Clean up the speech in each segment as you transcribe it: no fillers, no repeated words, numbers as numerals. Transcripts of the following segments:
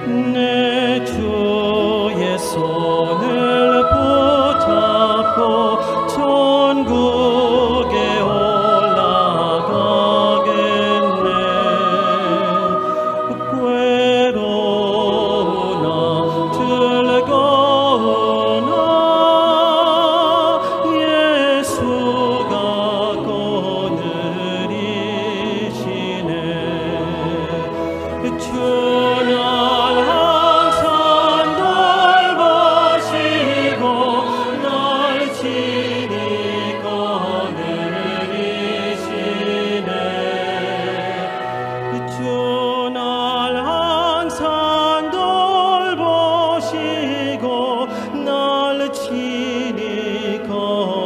내 주의 손을 붙잡고 천국에 올라가겠네. 괴로우나 즐거우나 예수가 거느리시네. 주는 항상 돌보시고 날 친히 거느리시네. 주는 항상 돌보시고 날 친히 거느리시네.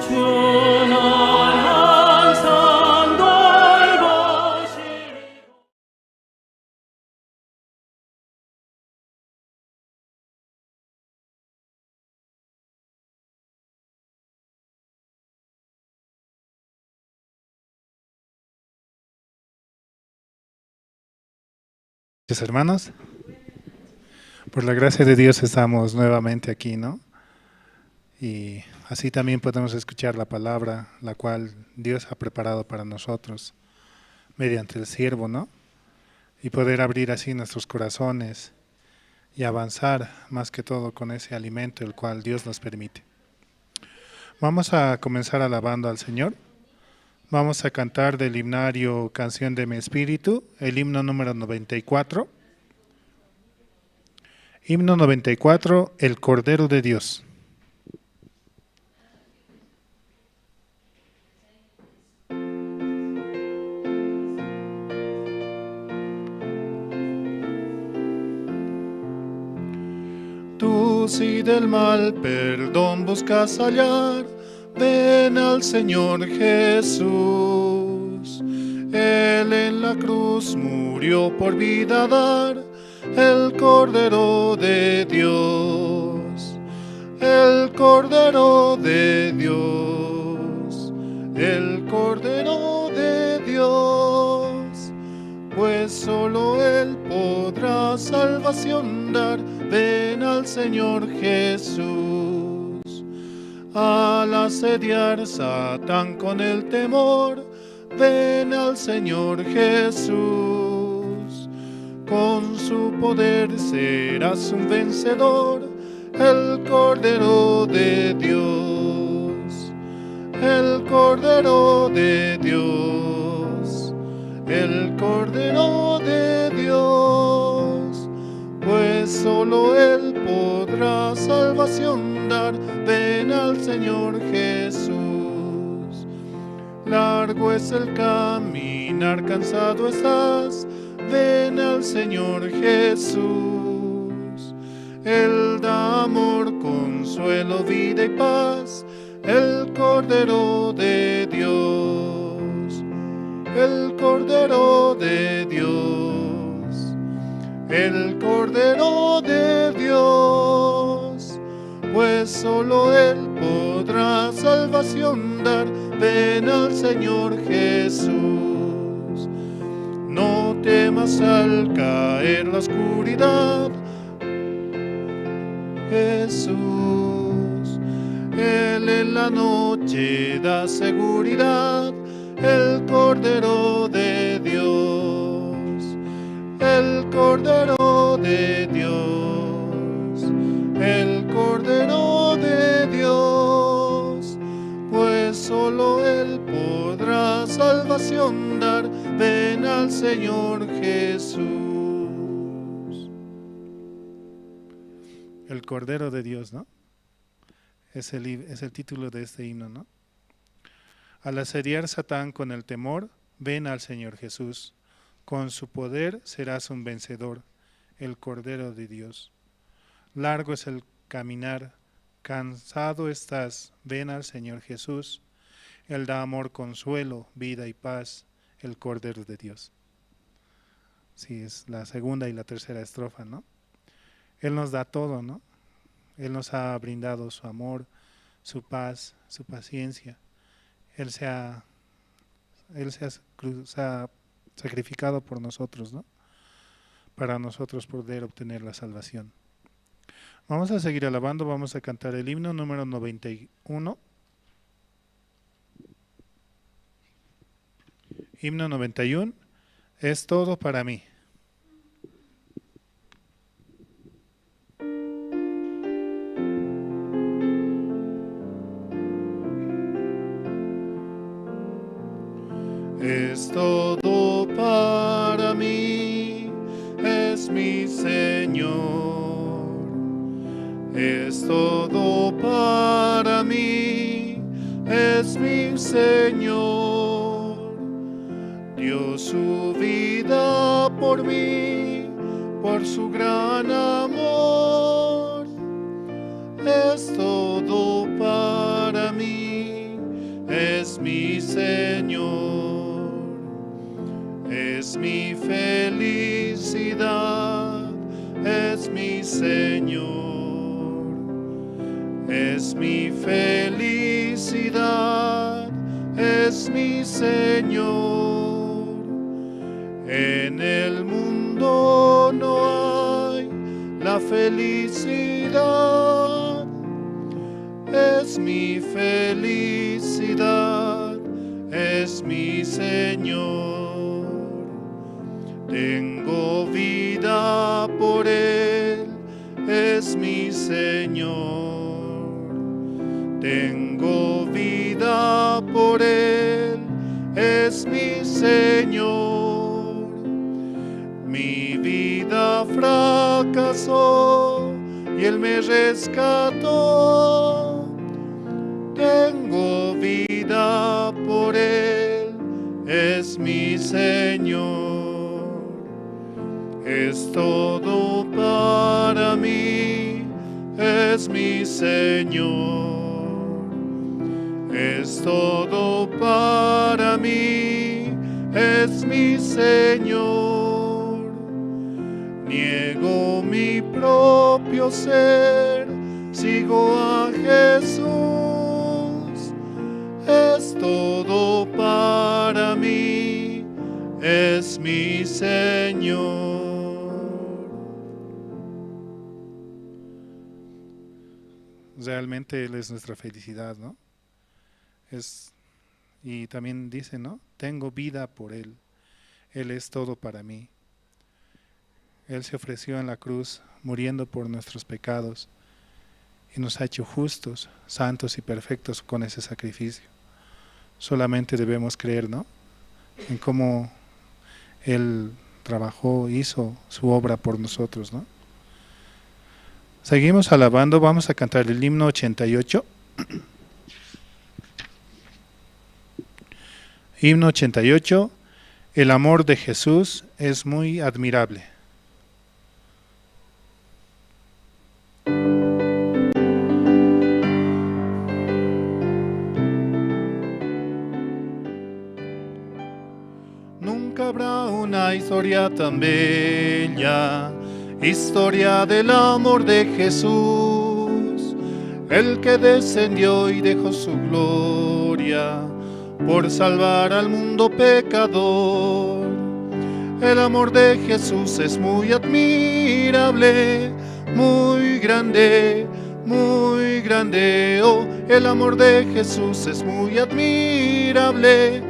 주는 항상 돌보시고 Mis hermanos, por la gracia de Dios estamos nuevamente aquí, ¿no? Y así también podemos escuchar la palabra, la cual Dios ha preparado para nosotros mediante el siervo, ¿no? Y poder abrir así nuestros corazones y avanzar más que todo con ese alimento el cual Dios nos permite. Vamos a comenzar alabando al Señor. Vamos a cantar del himnario Canción de mi Espíritu, el himno número 94. Himno 94, El Cordero de Dios. Tú si del mal perdón buscas hallar, ven al Señor Jesús. Él en la cruz murió por vida dar, el Cordero de Dios, el Cordero de Dios, el Cordero de Dios. Pues solo Él podrá salvación dar, ven al Señor Jesús. Al asediar Satán con el temor, ven al Señor Jesús. Con su poder serás un vencedor, el Cordero de Dios, el Cordero de Dios, el Cordero de Dios. Pues solo Él podrá salvación dar, ven al Señor Jesús. Largo es el caminar, cansado estás, ven al Señor Jesús. Él da amor, consuelo, vida y paz, el Cordero de Dios, el Cordero de Dios, el Cordero de Dios. Pues solo Él podrá salvación dar, ven al Señor Jesús. No temas al caer la oscuridad, Jesús. Él en la noche da seguridad, el Cordero de Dios, el Cordero de Dios, el Cordero de Dios. Pues solo Él podrá salvación dar, ven al Señor Jesús. El Cordero de Dios, ¿no? Es el título de este himno, ¿no? Al asediar Satán con el temor, ven al Señor Jesús. Con su poder serás un vencedor, el Cordero de Dios. Largo es el caminar, cansado estás, ven al Señor Jesús. Él da amor, consuelo, vida y paz, el Cordero de Dios. Sí, es la segunda y la tercera estrofa, ¿no? Él nos da todo, ¿no? Él nos ha brindado su amor, su paz, su paciencia. Él se ha sacrificado por nosotros, ¿no? Para nosotros poder obtener la salvación. Vamos a seguir alabando, vamos a cantar el himno número 91. Himno 91, es todo para mí. Es todo para mí, es mi Señor. Es todo para mí, es mi Señor. Dio su vida por mí, por su gran amor. Es todo para mí, es mi Señor. Es mi felicidad, es mi Señor. Es mi felicidad, es mi Señor. En el mundo no hay la felicidad, es mi felicidad, es mi Señor. Tengo vida por Él, es mi Señor. Tengo vida por Él, es mi Señor. Mi vida fracasó y Él me rescató. Tengo vida por Él, es mi Señor. Es todo para mí, es mi Señor. Es todo para mí, es mi Señor. Niego mi propio ser, sigo a Jesús. Es todo para mí, es mi Señor. Realmente Él es nuestra felicidad, ¿no? Y también dice, ¿no? Tengo vida por Él. Él es todo para mí. Él se ofreció en la cruz, muriendo por nuestros pecados, y nos ha hecho justos, santos y perfectos con ese sacrificio. Solamente debemos creer, ¿no? En cómo Él trabajó, hizo su obra por nosotros, ¿no? Seguimos alabando, vamos a cantar el himno 88. Himno 88, el amor de Jesús es muy admirable. Nunca habrá una historia tan bella, historia del amor de Jesús, el que descendió y dejó su gloria por salvar al mundo pecador. El amor de Jesús es muy admirable, muy grande, oh. El amor de Jesús es muy admirable,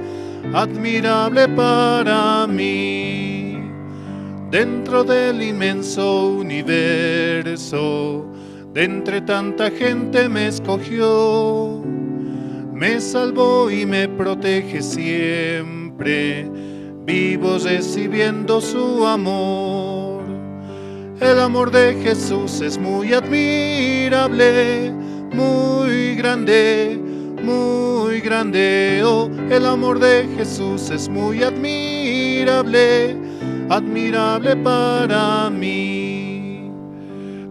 admirable para mí. Dentro del inmenso universo, de entre tanta gente me escogió, me salvó y me protege siempre, vivo recibiendo su amor. El amor de Jesús es muy admirable, muy grande, oh. El amor de Jesús es muy admirable, admirable para mí.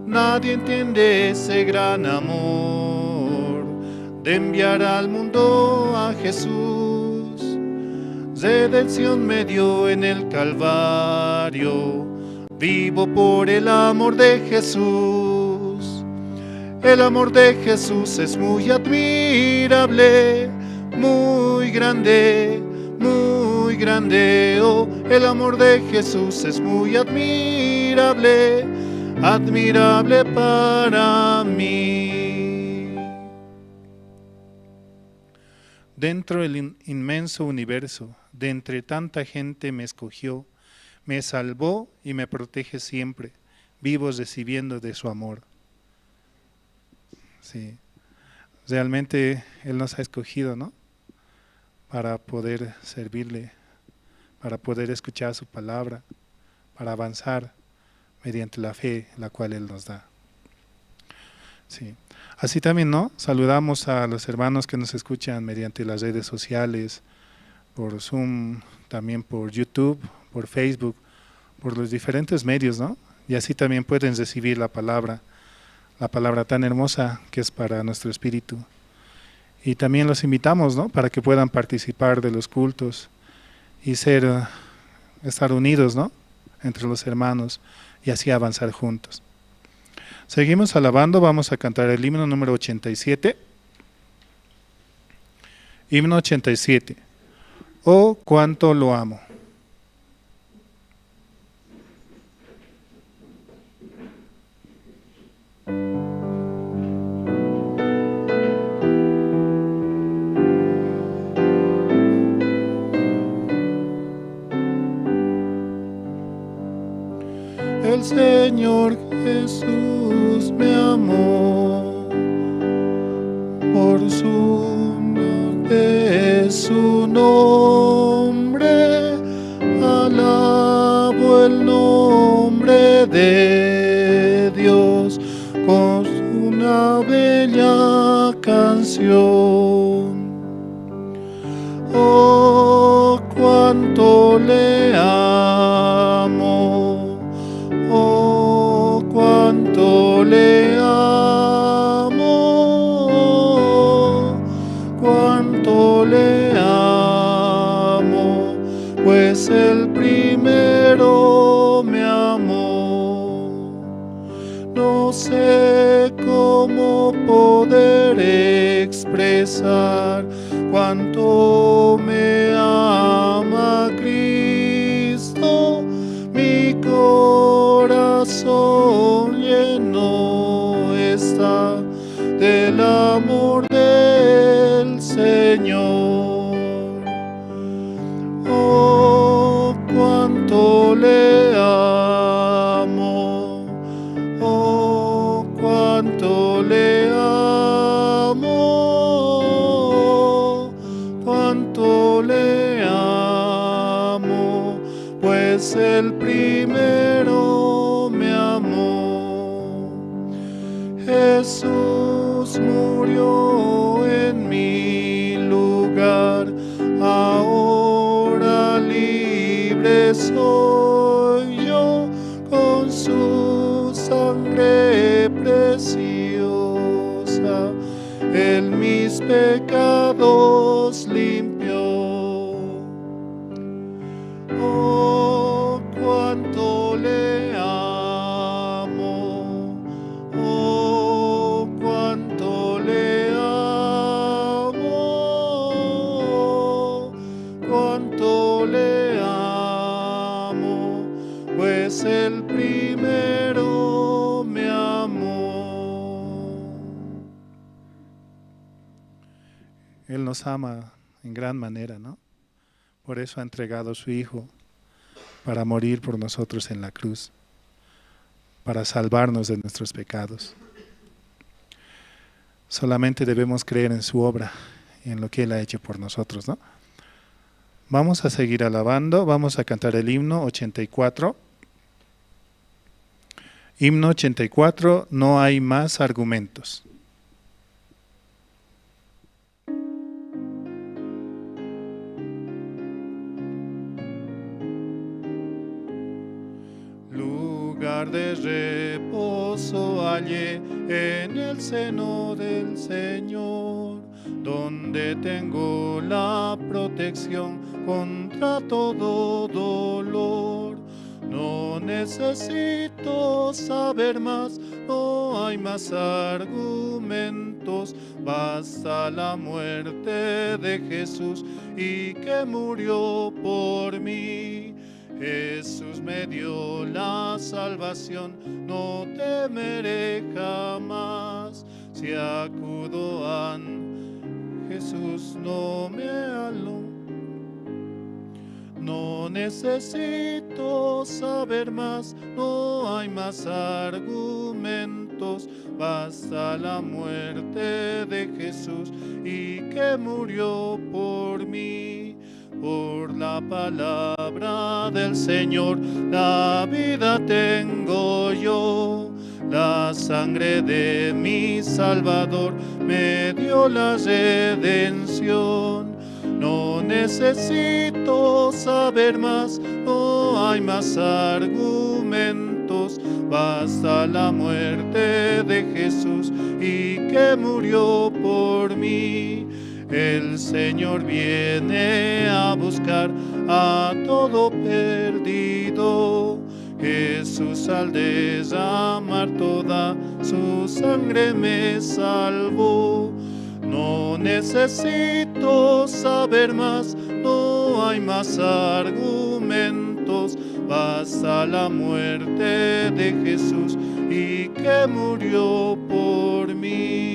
Nadie entiende ese gran amor de enviar al mundo a Jesús. redención me dio en el Calvario. Vivo por el amor de Jesús. El amor de Jesús es muy admirable, muy grande, muy grande. Oh, el amor de Jesús es muy admirable, admirable para mí. Dentro del inmenso universo, de entre tanta gente me escogió, me salvó y me protege siempre, vivo recibiendo de su amor. Sí, realmente Él nos ha escogido, ¿no? Para poder servirle, para poder escuchar su palabra, para avanzar mediante la fe la cual Él nos da. Sí. Así también, ¿no? Saludamos a los hermanos que nos escuchan mediante las redes sociales, por Zoom, también por YouTube, por Facebook, por los diferentes medios, ¿no? Y así también pueden recibir la palabra tan hermosa que es para nuestro espíritu. Y también los invitamos, ¿no? Para que puedan participar de los cultos y estar unidos, ¿no? Entre los hermanos y así avanzar juntos. Seguimos alabando, vamos a cantar el himno número 87. Himno 87. Oh, cuánto lo amo. El Señor Jesús me amó, por su nombre, alabo el nombre de Dios con una bella canción. Oh, cuánto le amo, oh, cuánto le amo, cuánto le amo, pues el primero me amó. No sé cómo poder expresar cuánto me ama Cristo, mi corazón lleno está del amor del Señor. Oh, cuánto le amo, oh, cuánto le amo, cuánto le amo, pues el primero me amó. Jesús murió en mi lugar, ahora libre soy yo, con su sangre preciosa, Él mis pecados limpió. Oh, cuánto le amo, oh, cuánto le amo, cuánto le amo, pues el primero me amó. Él nos ama en gran manera, ¿no? Por eso ha entregado a su Hijo para morir por nosotros en la cruz, para salvarnos de nuestros pecados. Solamente debemos creer en su obra y en lo que Él ha hecho por nosotros, ¿no? Vamos a seguir alabando, vamos a cantar el himno 84. Himno 84, no hay más argumentos. Lugar de reposo hallé en el seno del Señor, donde tengo la protección contra todo dolor. No necesito saber más, no hay más argumentos, basta la muerte de Jesús y que murió por mí. Jesús me dio la salvación, no temeré jamás. Si acudo a Jesús, no me alo. No necesito saber más, no hay más argumentos, basta la muerte de Jesús y que murió por mí. Por la palabra del Señor, la vida tengo yo. La sangre de mi Salvador me dio la redención. No necesito saber más, no hay más argumentos, basta la muerte de Jesús y que murió por mí. El Señor viene a buscar a todo perdido. Jesús al derramar toda su sangre me salvó. No necesito saber más, no hay más argumentos, basta la muerte de Jesús y que murió por mí.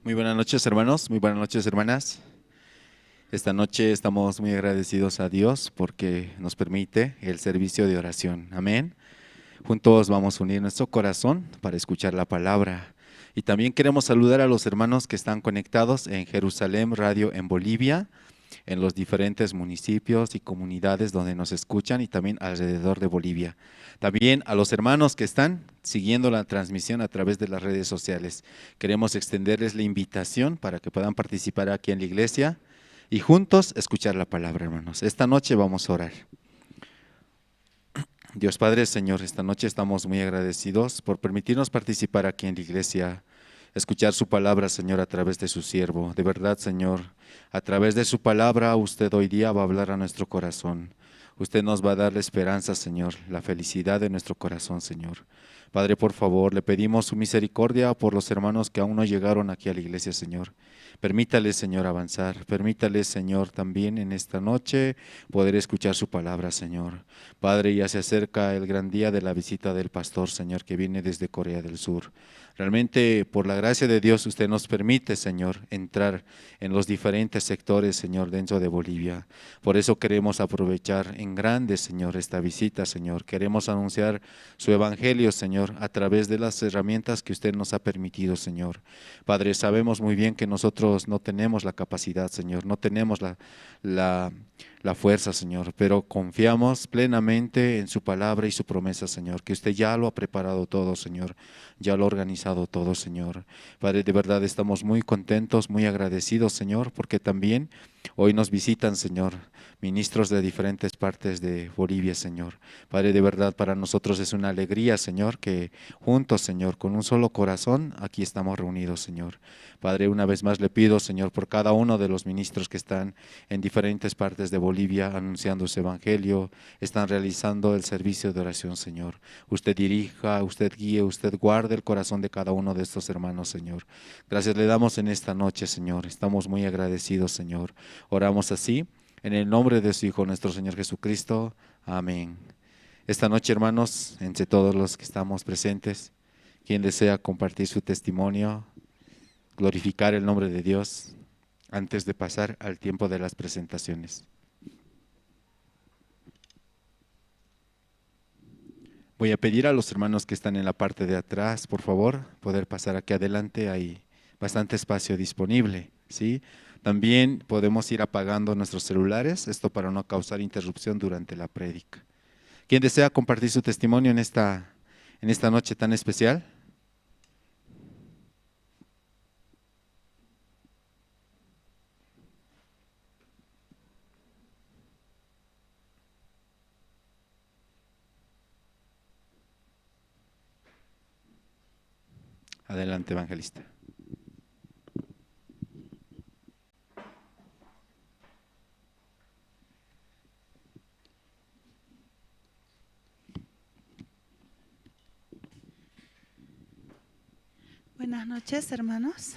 Muy buenas noches, hermanos, muy buenas noches, hermanas. Esta noche estamos muy agradecidos a Dios porque nos permite el servicio de oración. Amén. Juntos vamos a unir nuestro corazón para escuchar la palabra. Y también queremos saludar a los hermanos que están conectados en Jerusalén Radio en Bolivia, en los diferentes municipios y comunidades donde nos escuchan y también alrededor de Bolivia. También a los hermanos que están siguiendo la transmisión a través de las redes sociales. Queremos extenderles la invitación para que puedan participar aquí en la iglesia y juntos escuchar la palabra, hermanos. Esta noche vamos a orar. Dios Padre, Señor, esta noche estamos muy agradecidos por permitirnos participar aquí en la iglesia, escuchar su palabra, Señor, a través de su siervo. De verdad, Señor, a través de su palabra, usted hoy día va a hablar a nuestro corazón. Usted nos va a dar la esperanza, Señor, la felicidad de nuestro corazón, Señor. Padre, por favor, le pedimos su misericordia por los hermanos que aún no llegaron aquí a la iglesia, Señor. Permítale, Señor, avanzar. Permítale, Señor, también en esta noche poder escuchar su palabra, Señor. Padre, ya se acerca el gran día de la visita del pastor, Señor, que viene desde Corea del Sur. Realmente, por la gracia de Dios, usted nos permite, Señor, entrar en los diferentes sectores, Señor, dentro de Bolivia. Por eso queremos aprovechar en grande, Señor, esta visita, Señor. Queremos anunciar su evangelio, Señor, a través de las herramientas que usted nos ha permitido, Señor. Padre, sabemos muy bien que nosotros no tenemos la capacidad, Señor, no tenemos la fuerza, Señor, pero confiamos plenamente en su palabra y su promesa, Señor, que usted ya lo ha preparado todo, Señor, ya lo ha organizado todo, Señor. Padre, de verdad estamos muy contentos, muy agradecidos, Señor, porque también hoy nos visitan, Señor, ministros de diferentes partes de Bolivia, Señor. Padre, de verdad para nosotros es una alegría, Señor, que juntos, Señor, con un solo corazón, aquí estamos reunidos, Señor. Padre, una vez más le pido, Señor, por cada uno de los ministros que están en diferentes partes de Bolivia anunciando su evangelio, están realizando el servicio de oración, Señor. Usted dirija, usted guíe, usted guarde el corazón de cada uno de estos hermanos, Señor. Gracias le damos en esta noche, Señor. Estamos muy agradecidos, Señor. Oramos así, en el nombre de su Hijo, nuestro Señor Jesucristo. Amén. Esta noche, hermanos, entre todos los que estamos presentes, quien desea compartir su testimonio, glorificar el nombre de Dios, antes de pasar al tiempo de las presentaciones. Voy a pedir a los hermanos que están en la parte de atrás, por favor, poder pasar aquí adelante, hay bastante espacio disponible, ¿sí? También podemos ir apagando nuestros celulares, esto para no causar interrupción durante la prédica. ¿Quién desea compartir su testimonio en esta noche tan especial? Adelante, evangelista. Buenas noches, hermanos.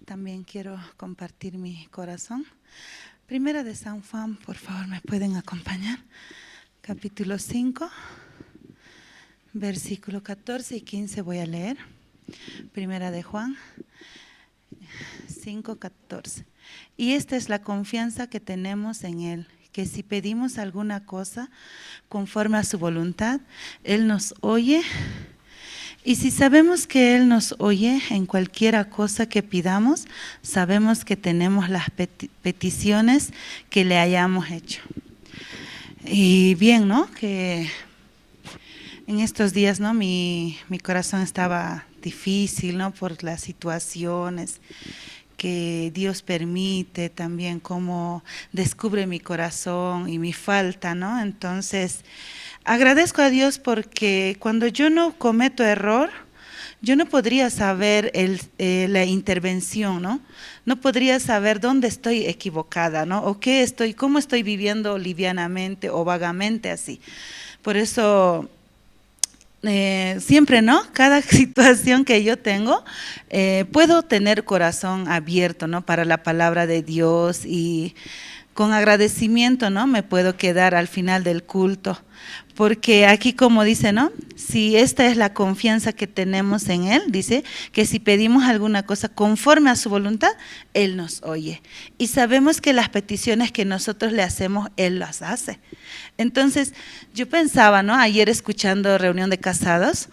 También quiero compartir mi corazón. Primera de San Juan, por favor, ¿me pueden acompañar? Capítulo 5, versículo 14 y 15 voy a leer. Primera de Juan 5, 14. Y esta es la confianza que tenemos en Él, que si pedimos alguna cosa conforme a su voluntad, Él nos oye. Y si sabemos que Él nos oye en cualquiera cosa que pidamos, sabemos que tenemos las peticiones que le hayamos hecho. Y bien, ¿no? Que en estos días, ¿no? Mi corazón estaba difícil, ¿no? Por las situaciones que Dios permite, también cómo descubre mi corazón y mi falta, ¿no? Entonces, agradezco a Dios porque cuando yo no cometo error, yo no podría saber la intervención, ¿no? No podría saber dónde estoy equivocada, ¿no? O cómo estoy viviendo livianamente o vagamente así. Por eso, siempre, ¿no? Cada situación que yo tengo, puedo tener corazón abierto, ¿no? Para la palabra de Dios y con agradecimiento, ¿no? Me puedo quedar al final del culto. Porque aquí como dice, ¿no? Si esta es la confianza que tenemos en Él, dice que si pedimos alguna cosa conforme a su voluntad, Él nos oye. Y sabemos que las peticiones que nosotros le hacemos, Él las hace. Entonces, yo pensaba, ¿no? Ayer escuchando reunión de casados,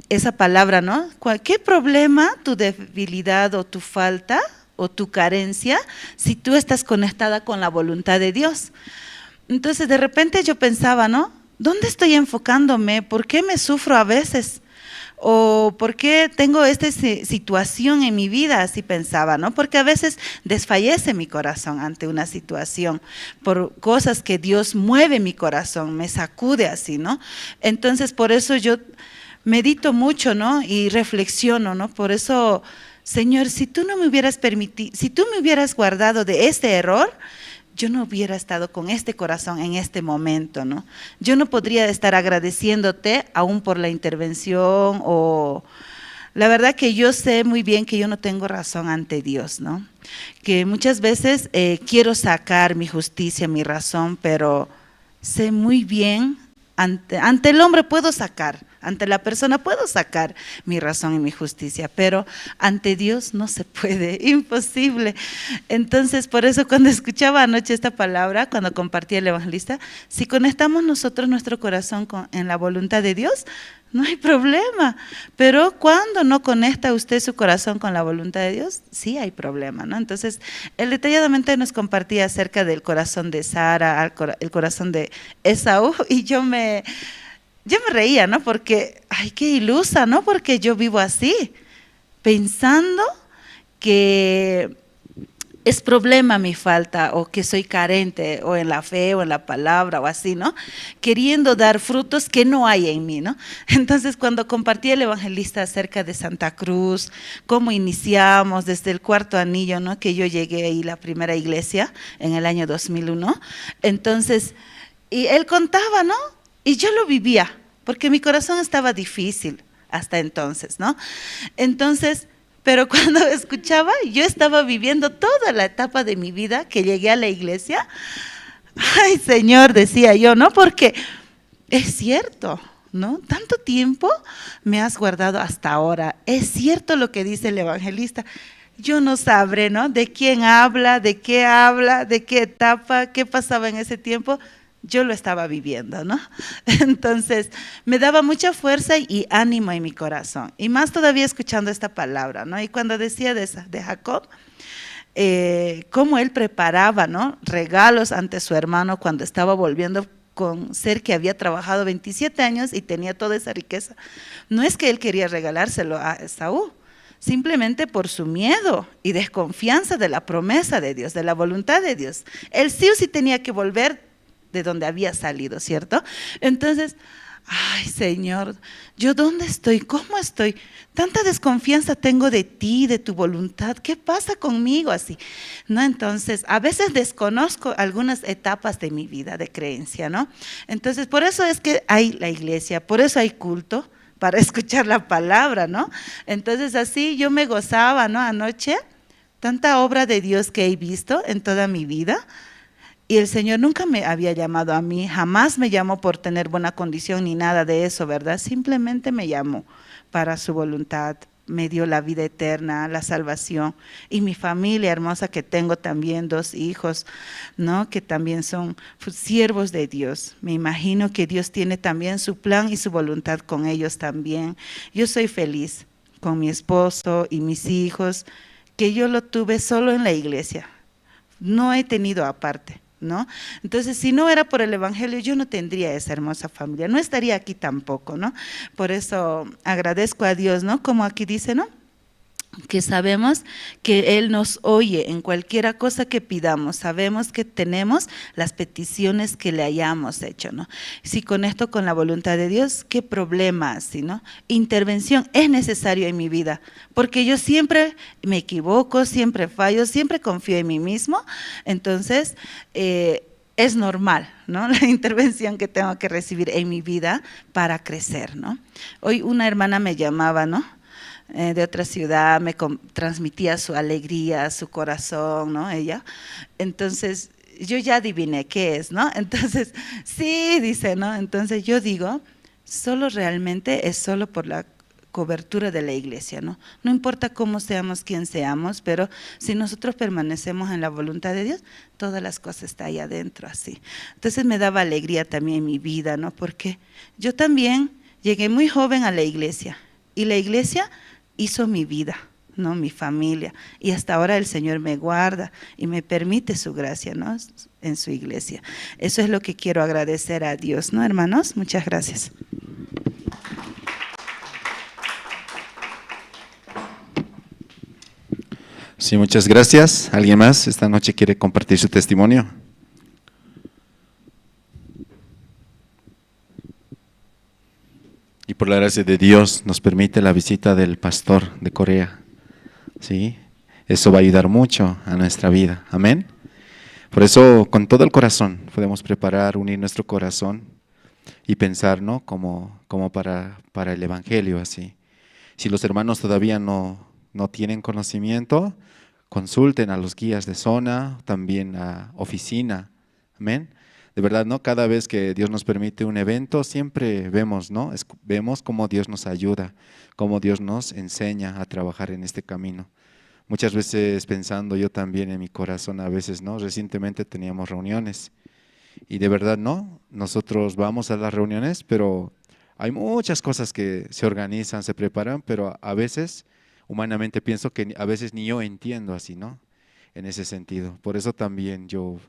esa palabra, ¿no? ¿Qué problema, tu debilidad o tu falta o tu carencia, si tú estás conectada con la voluntad de Dios? Entonces, de repente yo pensaba, ¿no? ¿Dónde estoy enfocándome? ¿Por qué me sufro a veces? ¿O por qué tengo esta situación en mi vida? Así pensaba, ¿no? Porque a veces desfallece mi corazón ante una situación, por cosas que Dios mueve mi corazón, me sacude así, ¿no? Entonces, por eso yo medito mucho, ¿no? Y reflexiono, ¿no? Por eso, Señor, si tú no me hubieras permitido, si tú me hubieras guardado de este error, yo no hubiera estado con este corazón en este momento, ¿no? Yo no podría estar agradeciéndote aún por la intervención o… La verdad que yo sé muy bien que yo no tengo razón ante Dios, ¿no? Que muchas veces quiero sacar mi justicia, mi razón, pero sé muy bien, ante el hombre puedo sacar, ante la persona puedo sacar mi razón y mi justicia, pero ante Dios no se puede, imposible. Entonces, por eso cuando escuchaba anoche esta palabra, cuando compartía el evangelista, si conectamos nosotros nuestro corazón en la voluntad de Dios, no hay problema. Pero cuando no conecta usted su corazón con la voluntad de Dios, sí hay problema, ¿no? Entonces, él detalladamente nos compartía acerca del corazón de Sara, el corazón de Esaú, y yo me reía, ¿no? Porque, ay, qué ilusa, ¿no? Porque yo vivo así, pensando que es problema mi falta o que soy carente o en la fe o en la palabra o así, ¿no? Queriendo dar frutos que no hay en mí, ¿no? Entonces, cuando compartí el evangelista acerca de Santa Cruz, cómo iniciamos desde el cuarto anillo, ¿no? Que yo llegué ahí la primera iglesia en el año 2001. Entonces, y él contaba, ¿no? Y yo lo vivía, porque mi corazón estaba difícil hasta entonces, ¿no? Entonces, pero cuando escuchaba, yo estaba viviendo toda la etapa de mi vida que llegué a la iglesia. Ay, Señor, decía yo, ¿no? Porque es cierto, ¿no? Tanto tiempo me has guardado hasta ahora. Es cierto lo que dice el evangelista. Yo no sabré, ¿no? De quién habla, de qué etapa, qué pasaba en ese tiempo. Yo lo estaba viviendo, ¿no? Entonces, me daba mucha fuerza y ánimo en mi corazón. Y más todavía escuchando esta palabra, ¿no? Y cuando decía de Jacob, cómo él preparaba, ¿no? Regalos ante su hermano cuando estaba volviendo con ser que había trabajado 27 años y tenía toda esa riqueza. No es que él quería regalárselo a Esaú, simplemente por su miedo y desconfianza de la promesa de Dios, de la voluntad de Dios. Él sí o sí tenía que volver de donde había salido, ¿cierto? Entonces, ay Señor, ¿yo dónde estoy? ¿Cómo estoy? Tanta desconfianza tengo de ti, de tu voluntad. ¿Qué pasa conmigo así? ¿No? Entonces, a veces desconozco algunas etapas de mi vida de creencia, ¿no? Entonces, por eso es que hay la iglesia, por eso hay culto, para escuchar la palabra, ¿no? Entonces, así yo me gozaba, ¿no? Anoche, tanta obra de Dios que he visto en toda mi vida. Y el Señor nunca me había llamado a mí, jamás me llamó por tener buena condición ni nada de eso, ¿verdad? Simplemente me llamó para su voluntad, me dio la vida eterna, la salvación y mi familia hermosa que tengo también, 2 hijos, ¿no? Que también son siervos de Dios. Me imagino que Dios tiene también su plan y su voluntad con ellos también. Yo soy feliz con mi esposo y mis hijos, que yo lo tuve solo en la iglesia, no he tenido aparte, ¿no? Entonces, si no era por el Evangelio, yo no tendría esa hermosa familia, no estaría aquí tampoco, ¿no? Por eso agradezco a Dios, ¿no? Como aquí dice, ¿no? Que sabemos que Él nos oye en cualquier cosa que pidamos, sabemos que tenemos las peticiones que le hayamos hecho, ¿no? Si conecto con la voluntad de Dios, ¿qué problema así, no? Intervención es necesario en mi vida, porque yo siempre me equivoco, siempre fallo, siempre confío en mí mismo, entonces es normal, ¿no? La intervención que tengo que recibir en mi vida para crecer, ¿no? Hoy una hermana me llamaba, ¿no? De otra ciudad, me transmitía su alegría, su corazón, ¿no? Ella. Entonces, yo ya adiviné qué es, ¿no? Entonces, sí, dice, ¿no? Entonces yo digo, solo realmente es solo por la cobertura de la iglesia, ¿no? No importa cómo seamos, quién seamos, pero si nosotros permanecemos en la voluntad de Dios, todas las cosas están ahí adentro, así. Entonces me daba alegría también en mi vida, ¿no? Porque yo también llegué muy joven a la iglesia y la iglesia hizo mi vida, ¿no? Mi familia. Y hasta ahora el Señor me guarda y me permite su gracia, ¿no? En su iglesia. Eso es lo que quiero agradecer a Dios, ¿no, hermanos? Muchas gracias. Sí, muchas gracias. ¿Alguien más esta noche quiere compartir su testimonio? Y por la gracia de Dios nos permite la visita del pastor de Corea. ¿Sí? Eso va a ayudar mucho a nuestra vida. Amén. Por eso, con todo el corazón, podemos preparar, unir nuestro corazón y pensar, ¿no? Como para el Evangelio, así. Si los hermanos todavía no tienen conocimiento, consulten a los guías de zona, también a oficina. Amén. De verdad, ¿no? Cada vez que Dios nos permite un evento, siempre vemos, ¿no? Vemos cómo Dios nos ayuda, cómo Dios nos enseña a trabajar en este camino. Muchas veces pensando yo también en mi corazón, a veces, ¿no? Recientemente teníamos reuniones y de verdad, ¿no? Nosotros vamos a las reuniones, pero hay muchas cosas que se organizan, se preparan, pero a veces, humanamente pienso que a veces ni yo entiendo así, ¿no? En ese sentido. Por eso también yo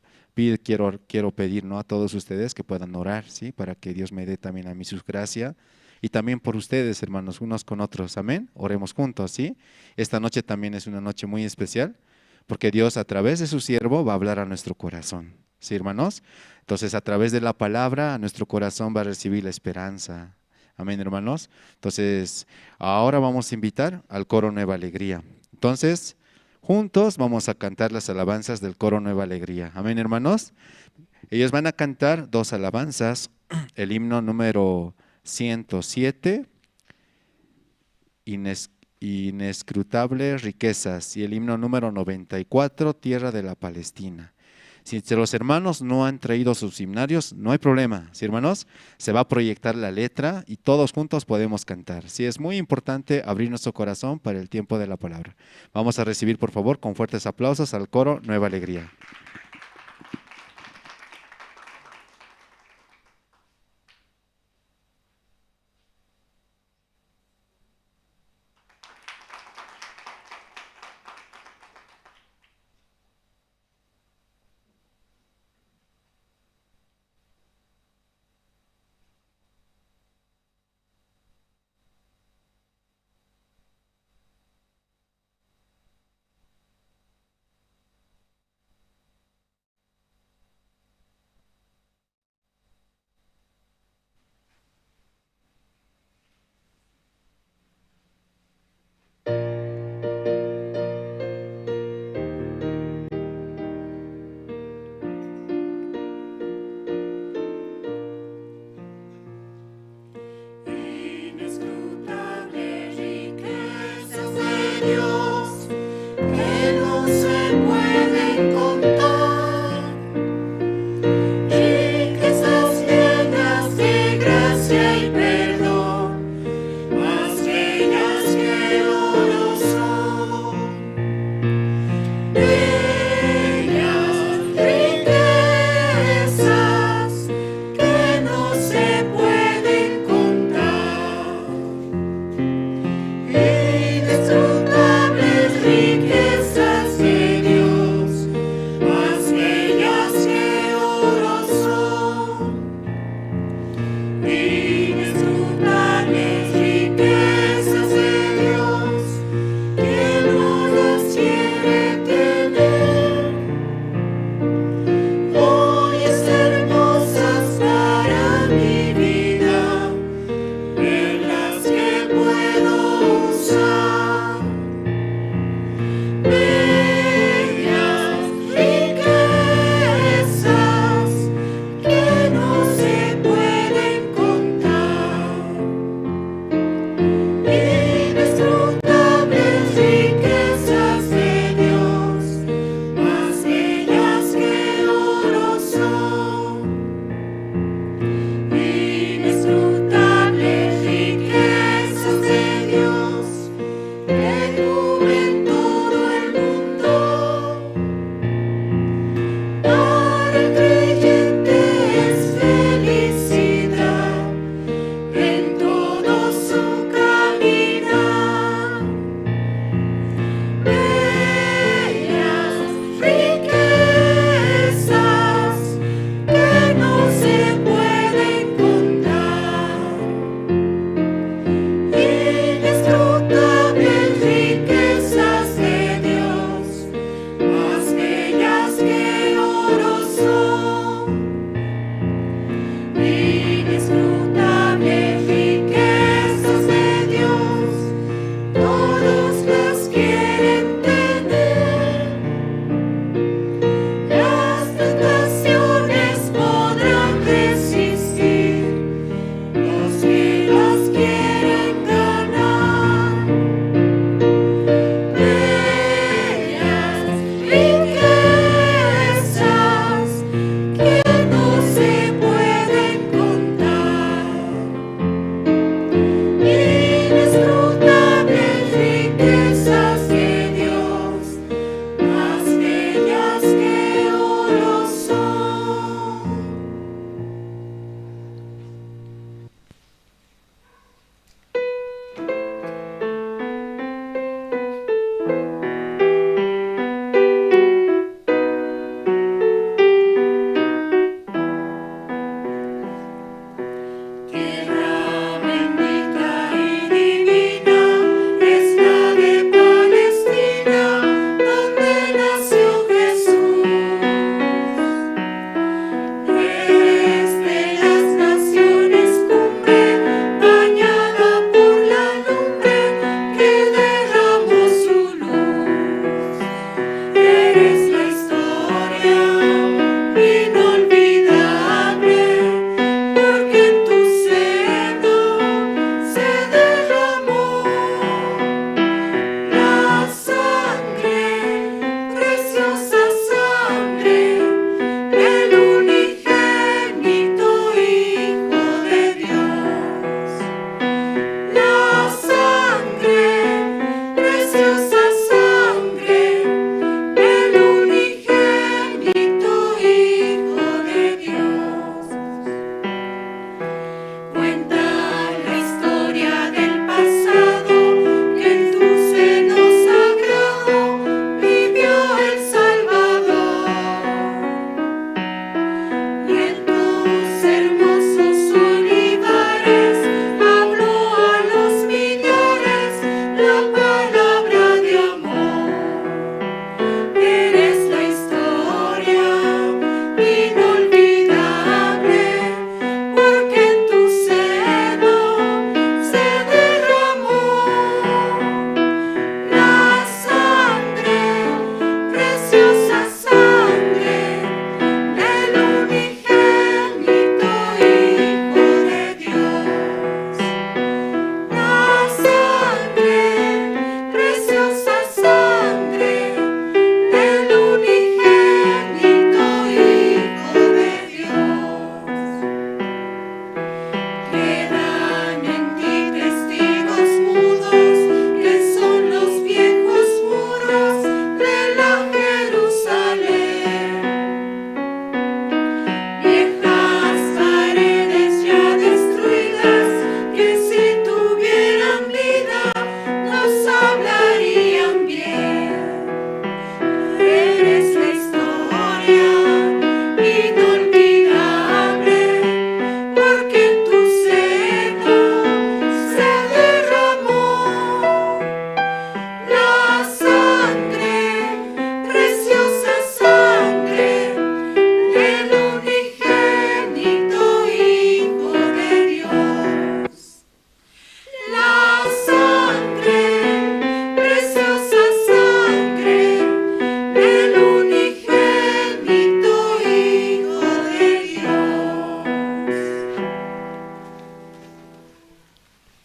quiero pedir, ¿no? A todos ustedes que puedan orar, ¿sí? Para que Dios me dé también a mí su gracia y también por ustedes, hermanos, unos con otros. Amén. Oremos juntos, ¿sí? Esta noche también es una noche muy especial porque Dios a través de su siervo va a hablar a nuestro corazón. ¿Sí, hermanos? Entonces, a través de la palabra, nuestro corazón va a recibir la esperanza. Amén, hermanos. Entonces, ahora vamos a invitar al coro Nueva Alegría. Entonces, juntos vamos a cantar las alabanzas del coro Nueva Alegría. Amén, hermanos. Ellos van a cantar 2 alabanzas, el himno número 107, Inescrutables riquezas, y el himno número 94, Tierra de la Palestina. Si los hermanos no han traído sus himnarios, no hay problema. Si hermanos, se va a proyectar la letra y todos juntos podemos cantar. Sí, es muy importante abrir nuestro corazón para el tiempo de la palabra. Vamos a recibir, por favor, con fuertes aplausos al coro Nueva Alegría.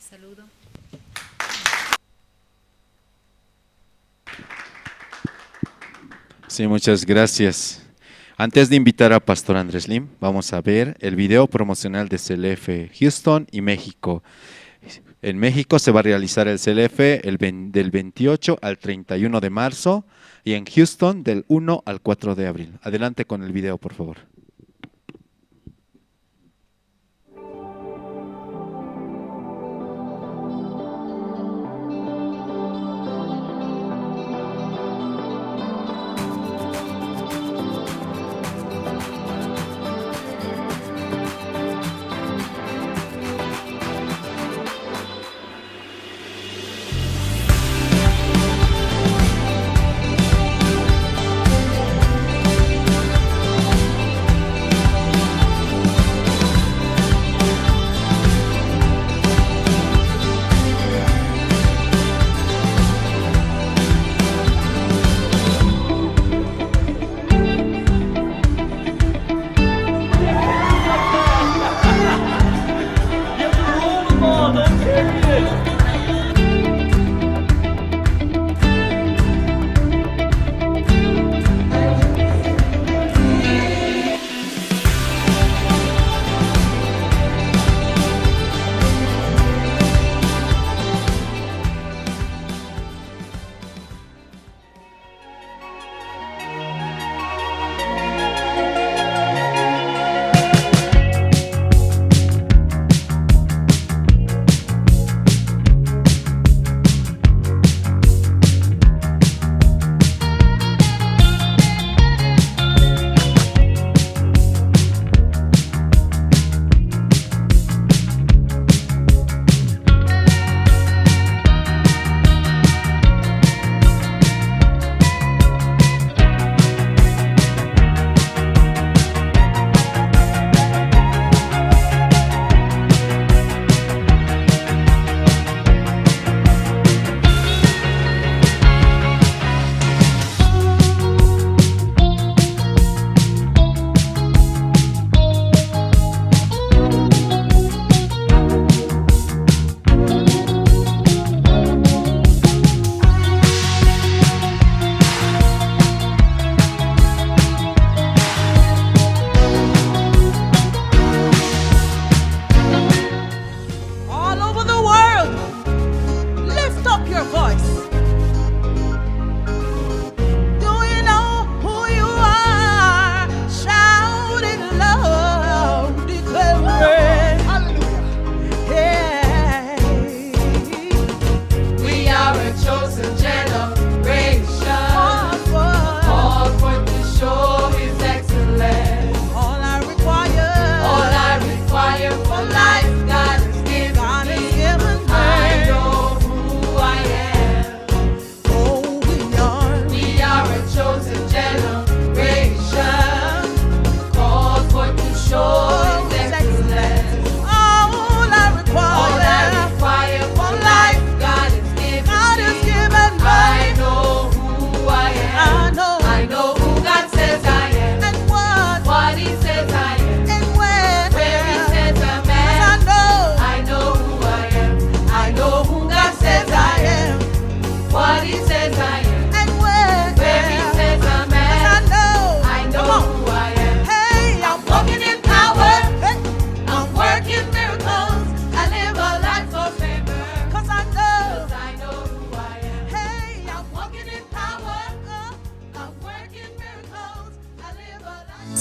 Saludo. Sí, muchas gracias. Antes de invitar a Pastor Andrés Lim, vamos a ver el video promocional de CLF Houston y México. En México se va a realizar el CLF del 28 al 31 de marzo y en Houston del 1 al 4 de abril. Adelante con el video, por favor.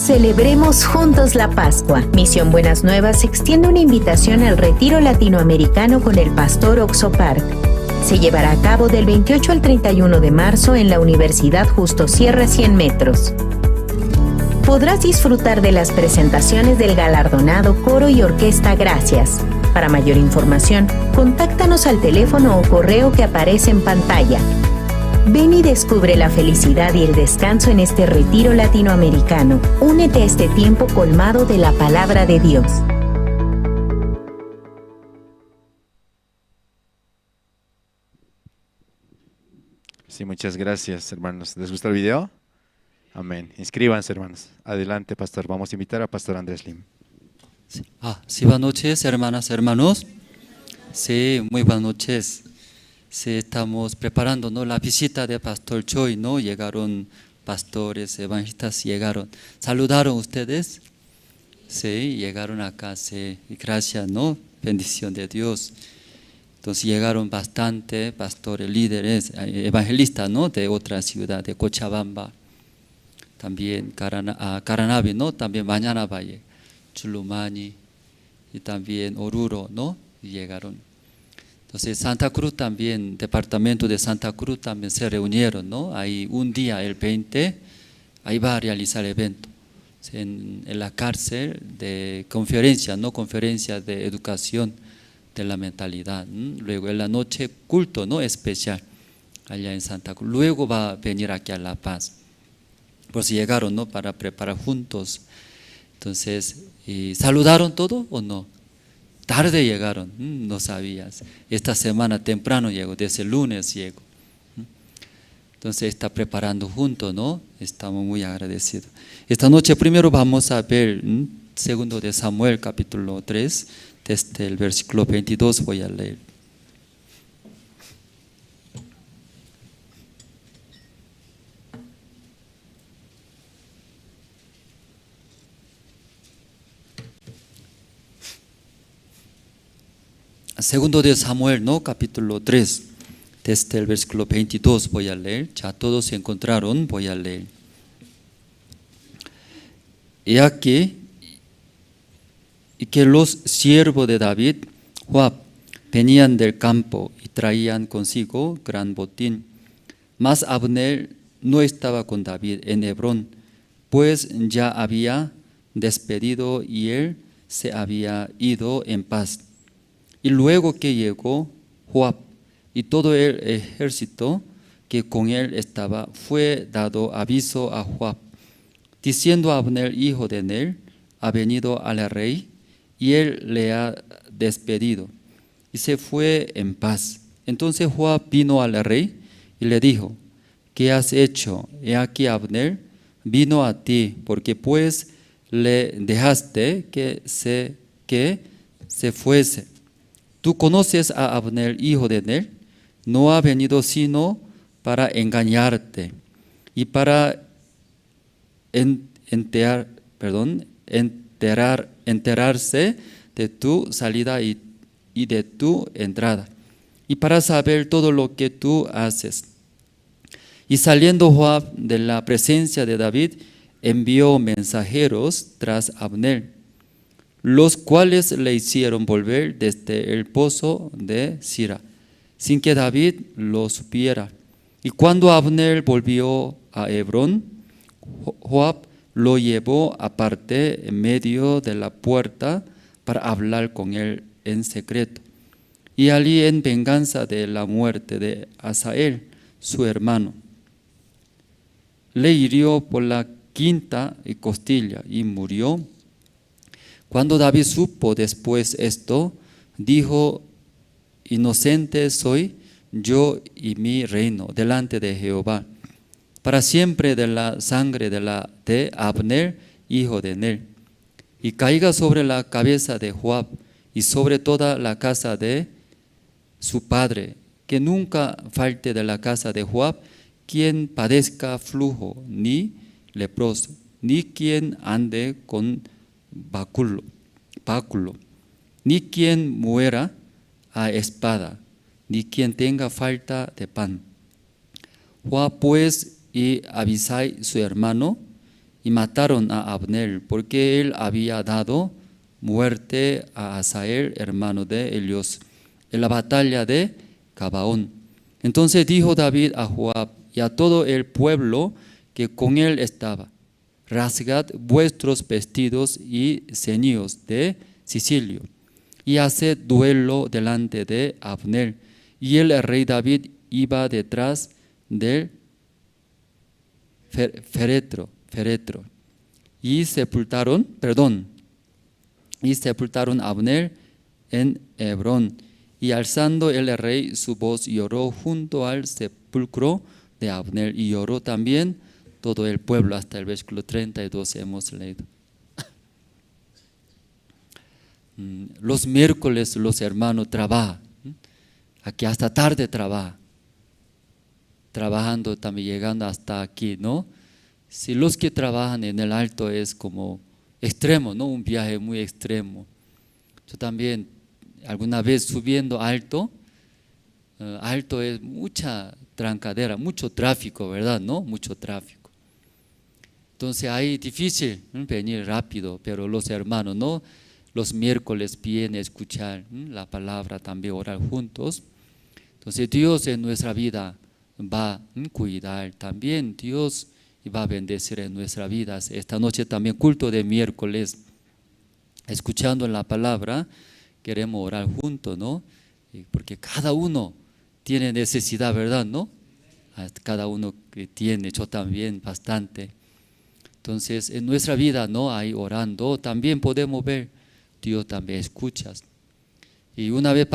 Celebremos juntos la Pascua. Misión Buenas Nuevas extiende una invitación al retiro latinoamericano con el pastor Oxo Park. Se llevará a cabo del 28 al 31 de marzo en la Universidad Justo Sierra 100 metros. Podrás disfrutar de las presentaciones del galardonado coro y orquesta Gracias. Para mayor información, contáctanos al teléfono o correo que aparece en pantalla. Ven y descubre la felicidad y el descanso en este retiro latinoamericano. Únete a este tiempo colmado de la palabra de Dios. Sí, muchas gracias, hermanos. ¿Les gusta el video? Amén. Inscríbanse, hermanos. Adelante, pastor. Vamos a invitar a pastor Andrés Lim. Sí, buenas noches, hermanas, hermanos. Sí, muy buenas noches. Sí, estamos preparando, ¿no?, la visita de Pastor Choi, ¿no? Llegaron pastores, evangelistas, llegaron. ¿Saludaron ustedes? Sí, llegaron acá, sí. Y gracias, ¿no? Bendición de Dios. Entonces llegaron bastante pastores, líderes, evangelistas, ¿no?, de otra ciudad, de Cochabamba. También Caranavi, ¿no? También mañana va a llegar. Chulumani y también Oruro, ¿no? Y llegaron. Entonces Santa Cruz también, departamento de Santa Cruz también se reunieron, ¿no? Ahí un día, el 20, ahí va a realizar el evento. En la cárcel de conferencia, ¿no? Conferencia de educación de la mentalidad. Luego en la noche culto, ¿no?, especial allá en Santa Cruz. Luego va a venir aquí a La Paz. Por si llegaron, ¿no?, para preparar juntos. Entonces, ¿saludaron todo o no? Tarde llegaron, no sabías. Esta semana temprano llegó, desde el lunes llegó. Entonces está preparando juntos, ¿no? Estamos muy agradecidos. Esta noche primero vamos a ver segundo de Samuel capítulo 3, desde el versículo 22 voy a leer. Segundo de Samuel, ¿no?, capítulo 3, desde el versículo 22 voy a leer. Ya todos se encontraron, voy a leer. He aquí que los siervos de David, Joab, venían del campo y traían consigo gran botín. Mas Abner no estaba con David en Hebrón, pues ya había despedido y él se había ido en paz. Y luego que llegó Joab y todo el ejército que con él estaba, fue dado aviso a Joab, diciendo a Abner, hijo de Ner, ha venido al rey, y él le ha despedido, y se fue en paz. Entonces Joab vino al rey y le dijo, ¿qué has hecho? He aquí Abner vino a ti, porque pues le dejaste que se fuese. Tú conoces a Abner, hijo de Ner, no ha venido sino para engañarte y para enterarse de tu salida y de tu entrada, y para saber todo lo que tú haces. Y saliendo Joab de la presencia de David, envió mensajeros tras Abner, los cuales le hicieron volver desde el pozo de Sira, sin que David lo supiera. Y cuando Abner volvió a Hebrón, Joab lo llevó aparte en medio de la puerta para hablar con él en secreto. Y allí, en venganza de la muerte de Asael, su hermano, le hirió por la quinta costilla y murió. Cuando David supo después esto, dijo, inocente soy yo y mi reino delante de Jehová, para siempre de la sangre de Abner, hijo de Ner, y caiga sobre la cabeza de Joab y sobre toda la casa de su padre, que nunca falte de la casa de Joab quien padezca flujo, ni leproso, ni quien ande con báculo, ni quien muera a espada, ni quien tenga falta de pan. Joab pues y Abisai su hermano, y mataron a Abner, porque él había dado muerte a Asael, hermano de Elios, en la batalla de Gabaón. Entonces dijo David a Joab y a todo el pueblo que con él estaba, rasgad vuestros vestidos y ceñíos de sicilio, y haced duelo delante de Abner. Y el rey David iba detrás del féretro, y sepultaron a Abner en Hebrón. Y alzando el rey su voz, lloró junto al sepulcro de Abner, y lloró también todo el pueblo. Hasta el versículo 32 hemos leído. Los miércoles los hermanos trabajan, aquí hasta tarde trabajan, trabajando también llegando hasta aquí, ¿no? Si los que trabajan en el alto es como extremo, ¿no? Un viaje muy extremo. Yo también alguna vez subiendo alto, alto es mucha trancadera, mucho tráfico, ¿verdad? ¿No? Mucho tráfico. Entonces ahí difícil venir rápido, pero los hermanos, ¿no? Los miércoles vienen a escuchar la palabra, también orar juntos. Entonces Dios en nuestra vida va a cuidar también, Dios va a bendecir en nuestra vida. Esta noche también culto de miércoles, escuchando la palabra, queremos orar juntos, ¿no? Porque cada uno tiene necesidad, ¿verdad? ¿No? Cada uno que tiene, yo también bastante. Entonces en nuestra vida, ¿no? Ahí orando, también podemos ver, Dios también escucha. Y una vez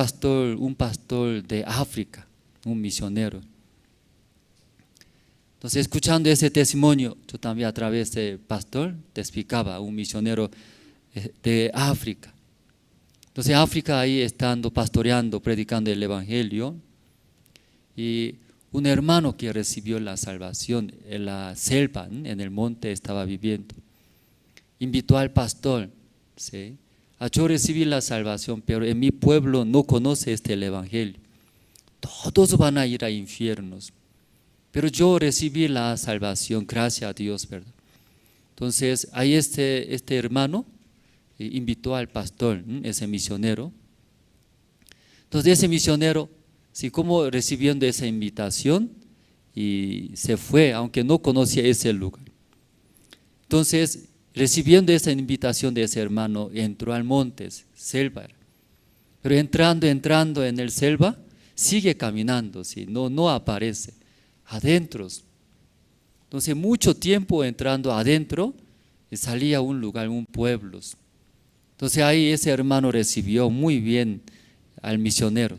un pastor de África, un misionero. Entonces escuchando ese testimonio, yo también a través del pastor te explicaba, un misionero de África. Entonces África ahí estando pastoreando, predicando el evangelio, y un hermano que recibió la salvación en la selva, en el monte estaba viviendo, invitó al pastor, ¿sí? Yo recibí la salvación, pero en mi pueblo no conoce el evangelio, todos van a ir a infiernos, pero yo recibí la salvación, gracias a Dios, ¿verdad? Entonces ahí este hermano invitó al pastor, ese misionero. Entonces ese misionero, sí, como recibiendo esa invitación, y se fue, aunque no conocía ese lugar. Entonces, recibiendo esa invitación de ese hermano, entró al monte, selva. Pero entrando en el selva, sigue caminando, ¿sí? No aparece, adentro. Entonces, mucho tiempo entrando adentro, y salía a un lugar, un pueblo. Entonces ahí ese hermano recibió muy bien al misionero.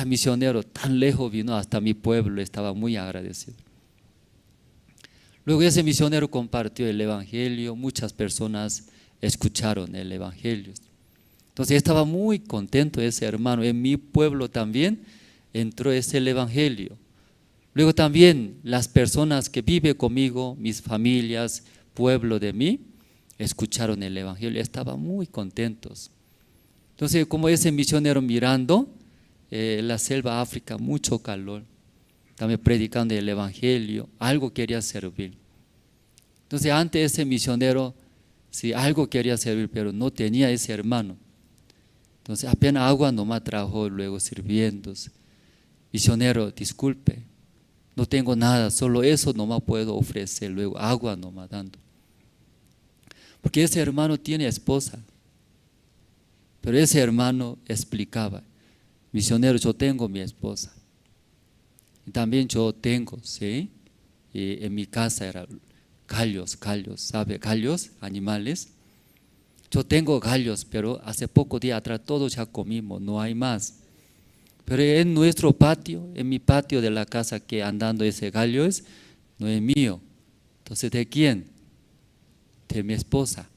Misionero, tan lejos vino hasta mi pueblo, estaba muy agradecido. Luego ese misionero compartió el evangelio, muchas personas escucharon el evangelio. Entonces estaba muy contento ese hermano, en mi pueblo también entró ese evangelio. Luego también las personas que viven conmigo, mis familias, pueblo de mí, escucharon el evangelio, estaban muy contentos. Entonces como ese misionero mirando, la selva África, mucho calor, también predicando el evangelio, algo quería servir. Entonces antes ese misionero, sí, algo quería servir, pero no tenía ese hermano. Entonces apenas agua nomás trajo, luego sirviéndose. Misionero, disculpe, no tengo nada, solo eso nomás puedo ofrecer, luego agua nomás dando. Porque ese hermano tiene esposa, pero ese hermano explicaba, misionero, yo tengo mi esposa, y también yo tengo, ¿sí? Y en mi casa eran gallos, ¿sabe? Gallos, animales. Yo tengo gallos, pero hace poco día atrás todos ya comimos, no hay más. Pero en nuestro patio, en mi patio de la casa que andando ese gallo no es mío. Entonces, ¿de quién? De mi esposa.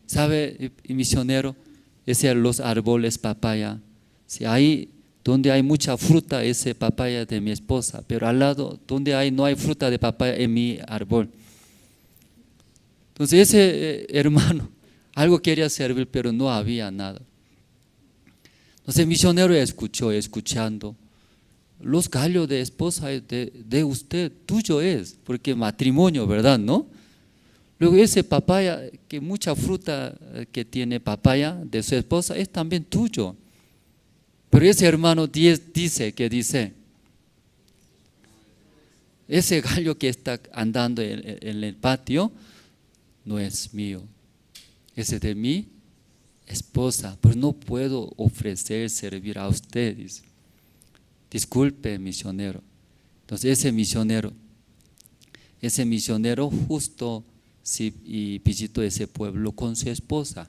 ¿Sabe, misionero? Ese los árboles papaya. Si hay donde hay mucha fruta, ese papaya de mi esposa, pero al lado donde no hay fruta de papaya en mi árbol. Entonces ese hermano algo quería servir, pero no había nada. Entonces el misionero escuchando, los gallos de esposa de usted, tuyo es, porque matrimonio, ¿verdad? ¿No? Luego ese papaya, que mucha fruta que tiene papaya de su esposa es también tuyo. Pero ese hermano dice, ese gallo que está andando en el patio no es mío, ese es de mi esposa, pero no puedo ofrecer servir a ustedes. Disculpe, misionero. Entonces ese misionero justo sí, y visitó ese pueblo con su esposa.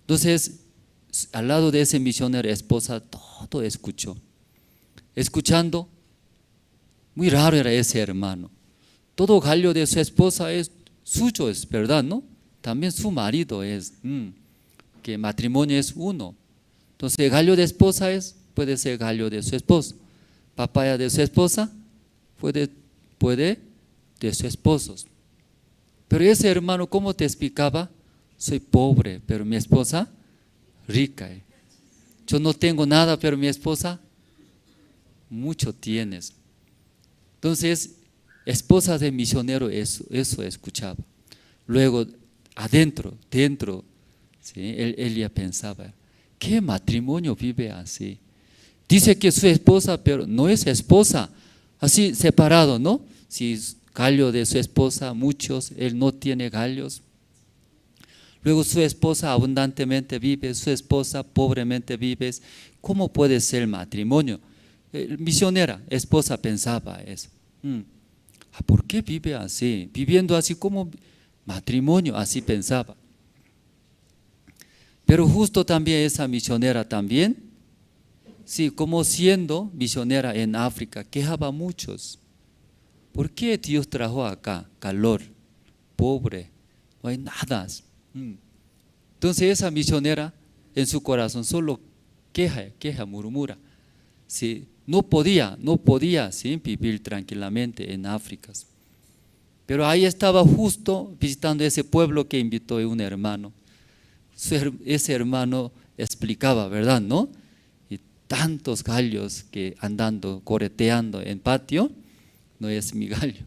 Entonces al lado de ese misionero, esposa, todo escuchó. Escuchando, muy raro era ese hermano. Todo gallo de su esposa es suyo, es verdad, ¿no? también su marido es, que matrimonio es uno. Entonces, gallo de esposa puede ser gallo de su esposo. Papaya de su esposa puede de su esposo. Pero ese hermano, ¿cómo te explicaba? Soy pobre, pero mi esposa rica. Yo no tengo nada, pero mi esposa mucho tienes. Entonces, esposa de misionero, eso escuchaba. Luego, dentro, ¿sí? Él ya pensaba, ¿qué matrimonio vive así? Dice que su esposa, pero no es esposa, así separado, ¿no? Si es gallo de su esposa, muchos, él no tiene gallos. Luego su esposa abundantemente vive, su esposa pobremente vive. ¿Cómo puede ser matrimonio? Misionera, esposa pensaba eso. ¿Por qué vive así? Viviendo así como matrimonio, así pensaba. Pero justo también esa misionera también, sí, como siendo misionera en África, quejaba a muchos. ¿Por qué Dios trajo acá calor, pobre, no hay nada? Entonces esa misionera en su corazón solo queja, murmura. Sí, no podía ¿sí? vivir tranquilamente en África. Pero ahí estaba justo visitando ese pueblo que invitó a un hermano. Ese hermano explicaba, ¿verdad? ¿No? Y tantos gallos que andando, correteando en patio, no es mi gallo.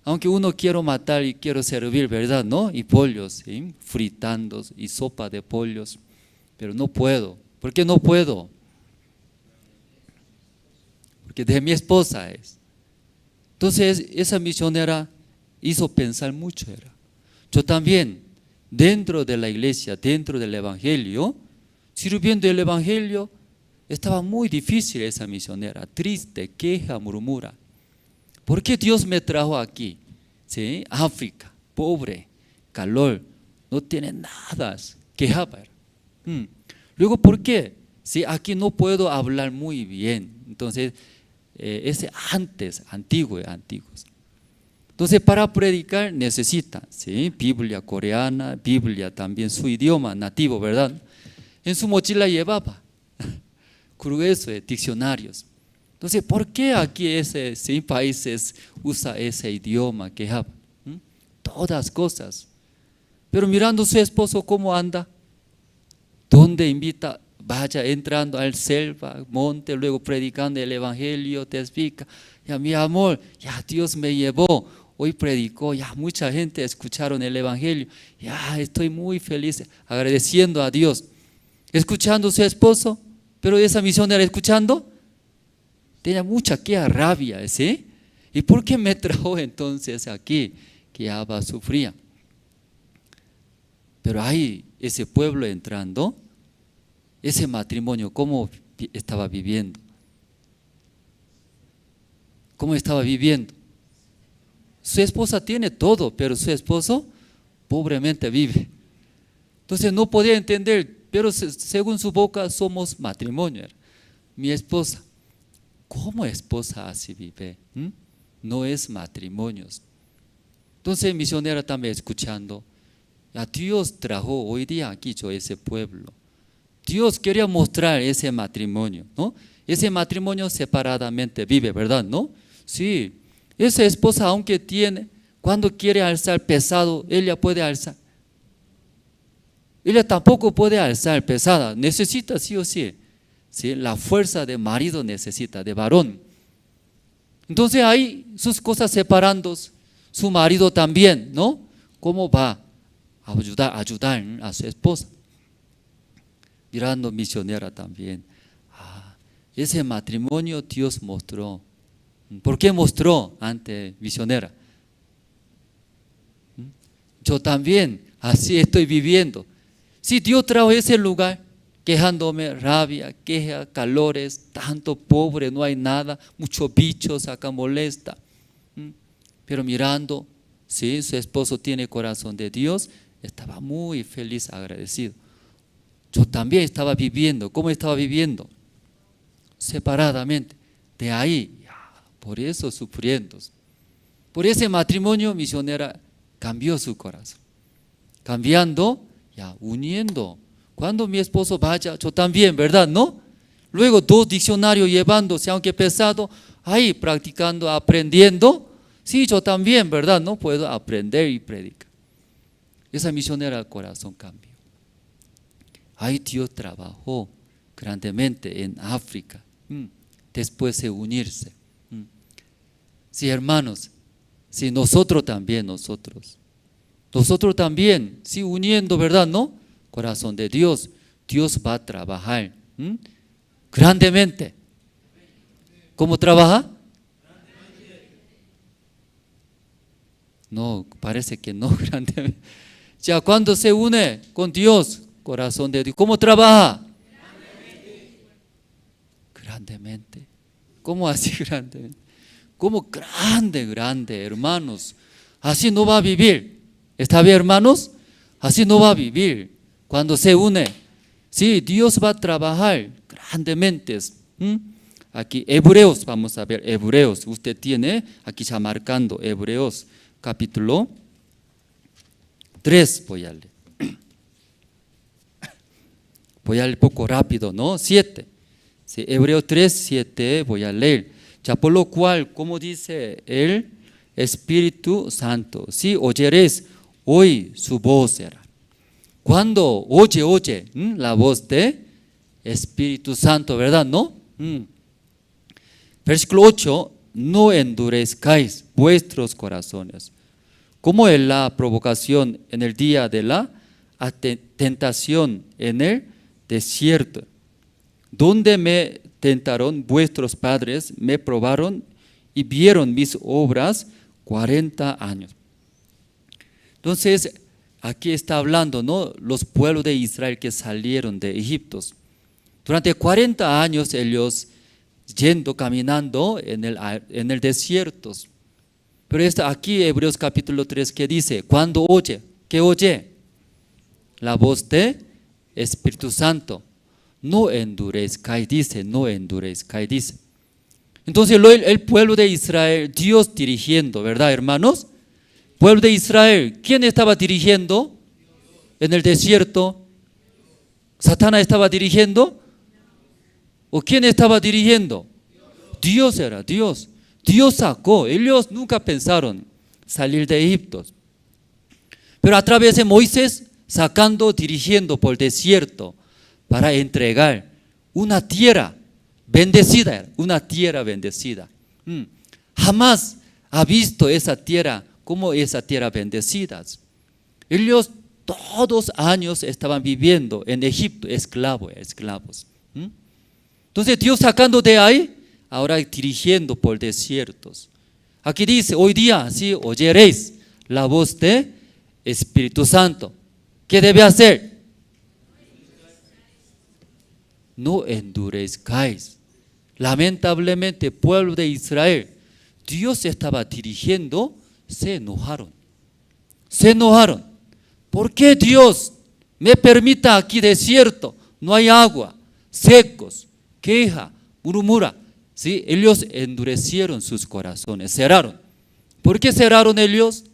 Aunque uno quiero matar y quiero servir, ¿verdad? ¿No? Y pollos, ¿sí? Fritando y sopa de pollos, pero no puedo. ¿Por qué no puedo? Porque de mi esposa es. Entonces esa misionera hizo pensar mucho. Yo también, dentro de la iglesia, dentro del evangelio, sirviendo el evangelio, estaba muy difícil esa misionera, triste, queja, murmura. ¿Por qué Dios me trajo aquí? ¿Sí? África, pobre, calor, no tiene nada, quejaba. Luego, ¿por qué? Si aquí no puedo hablar muy bien, entonces ese antiguos. Entonces para predicar necesita, ¿sí? Biblia coreana, Biblia también su idioma nativo, ¿verdad? En su mochila llevaba grueso de diccionarios. Entonces, ¿por qué aquí ¿sí? países usa ese idioma que habla? Todas cosas. Pero mirando a su esposo cómo anda, donde invita, vaya entrando al selva, monte, luego predicando el evangelio, te explica, ya mi amor, ya Dios me llevó, hoy predicó, ya mucha gente escucharon el evangelio, ya estoy muy feliz, agradeciendo a Dios. Escuchando a su esposo, pero esa misionera escuchando, tenía mucha rabia, ¿sí? ¿Y por qué me trajo entonces aquí? Que ya sufría. Pero ahí, ese pueblo entrando, ese matrimonio, ¿cómo estaba viviendo? ¿Cómo estaba viviendo? Su esposa tiene todo, pero su esposo pobremente vive. Entonces no podía entender, pero según su boca somos matrimonio. Mi esposa. ¿Cómo esposa así vive? No es matrimonio. Entonces misionera también escuchando, a Dios trajo hoy día aquí yo ese pueblo. Dios quería mostrar ese matrimonio, ¿no? Ese matrimonio separadamente vive, ¿verdad? ¿No? Sí, esa esposa aunque tiene, cuando quiere alzar pesado, ella puede alzar. Ella tampoco puede alzar pesada, necesita sí o sí. ¿Sí? La fuerza de marido necesita, de varón. Entonces hay sus cosas separando, su marido también, ¿no? ¿Cómo va a ayudar a su esposa? Mirando misionera también. Ese matrimonio Dios mostró. ¿Por qué mostró ante misionera? Yo también así estoy viviendo. Si Dios trajo ese lugar, quejándome, rabia, queja, calores, tanto pobre, no hay nada, muchos bichos acá molesta. Pero mirando, sí, su esposo tiene corazón de Dios, estaba muy feliz, agradecido. Yo también estaba viviendo, ¿cómo estaba viviendo? Separadamente, de ahí, por eso sufriendo. Por ese matrimonio misionera cambió su corazón. cambiando, ya uniendo. Cuando mi esposo vaya, yo también, ¿verdad? ¿No? Luego 2 diccionarios llevándose, aunque pesado, ahí practicando, aprendiendo. Sí, yo también, ¿verdad? No puedo aprender y predicar. Esa misionera del corazón cambió. Ahí Dios trabajó grandemente en África. Después de unirse. Sí, hermanos, sí, nosotros también, sí, uniendo, ¿verdad? ¿No? Corazón de Dios, Dios va a trabajar grandemente. ¿Cómo trabaja? No, parece que no grandemente. Ya cuando se une con Dios, corazón de Dios, ¿cómo trabaja? Grandemente. ¿Cómo así grandemente? ¿Cómo grande, hermanos? Así no va a vivir. ¿Está bien, hermanos? Así no va a vivir. Cuando se une, sí, Dios va a trabajar grandemente. Aquí, Hebreos, vamos a ver, Hebreos. Usted tiene, aquí está marcando, Hebreos, capítulo 3, voy a leer. Voy a leer poco rápido, ¿no? 7. Sí, Hebreos 3, 7, voy a leer. Ya por lo cual, como dice el Espíritu Santo, si oyeréis hoy su voz será. Cuando oye la voz de Espíritu Santo, ¿verdad? ¿No? Versículo 8, no endurezcáis vuestros corazones, como en la provocación en el día de la tentación en el desierto, donde me tentaron vuestros padres, me probaron y vieron mis obras 40 años. Entonces, aquí está hablando, ¿no? Los pueblos de Israel que salieron de Egipto. Durante 40 años ellos yendo, caminando en el desierto. Pero está aquí Hebreos capítulo 3 que dice, cuando oye, ¿qué oye? La voz de Espíritu Santo. No endurezcáis, dice, no endurezcáis, dice. Entonces el pueblo de Israel, Dios dirigiendo, ¿verdad, hermanos? Pueblo de Israel, ¿quién estaba dirigiendo en el desierto? ¿Satanás estaba dirigiendo? ¿O quién estaba dirigiendo? Dios era, Dios. Dios sacó, ellos nunca pensaron salir de Egipto. Pero a través de Moisés, sacando, dirigiendo por el desierto para entregar una tierra bendecida, una tierra bendecida. Jamás ha visto esa tierra como esa tierra bendecida. Ellos todos años estaban viviendo en Egipto, esclavos. Entonces Dios sacando de ahí, ahora dirigiendo por desiertos. Aquí dice, hoy día sí oyeréis la voz de Espíritu Santo. ¿Qué debe hacer? No endurezcáis. Lamentablemente, pueblo de Israel, Dios estaba dirigiendo, se enojaron. ¿Por qué Dios me permita aquí desierto? No hay agua, secos, queja, murmura. ¿Sí? Ellos endurecieron sus corazones, cerraron. ¿Por qué cerraron ellos?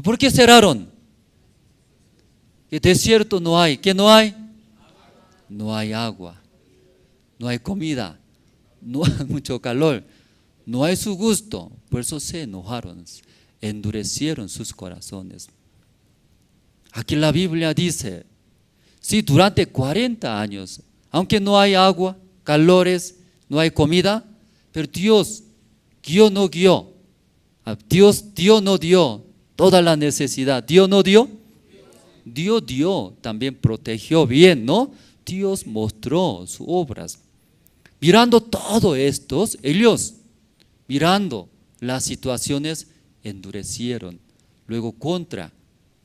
¿Por qué cerraron? Que desierto no hay. ¿Qué no hay? No hay agua, no hay comida, no hay mucho calor, no hay su gusto. Por eso se enojaron, endurecieron sus corazones. Aquí la Biblia dice, si durante 40 años, aunque no hay agua, calores, no hay comida, pero Dios guió, no guió. Dios no dio toda la necesidad. Dios no dio. Dios dio, también protegió bien, ¿no? Dios mostró sus obras. Mirando todo esto, ellos, mirando las situaciones, endurecieron. Luego contra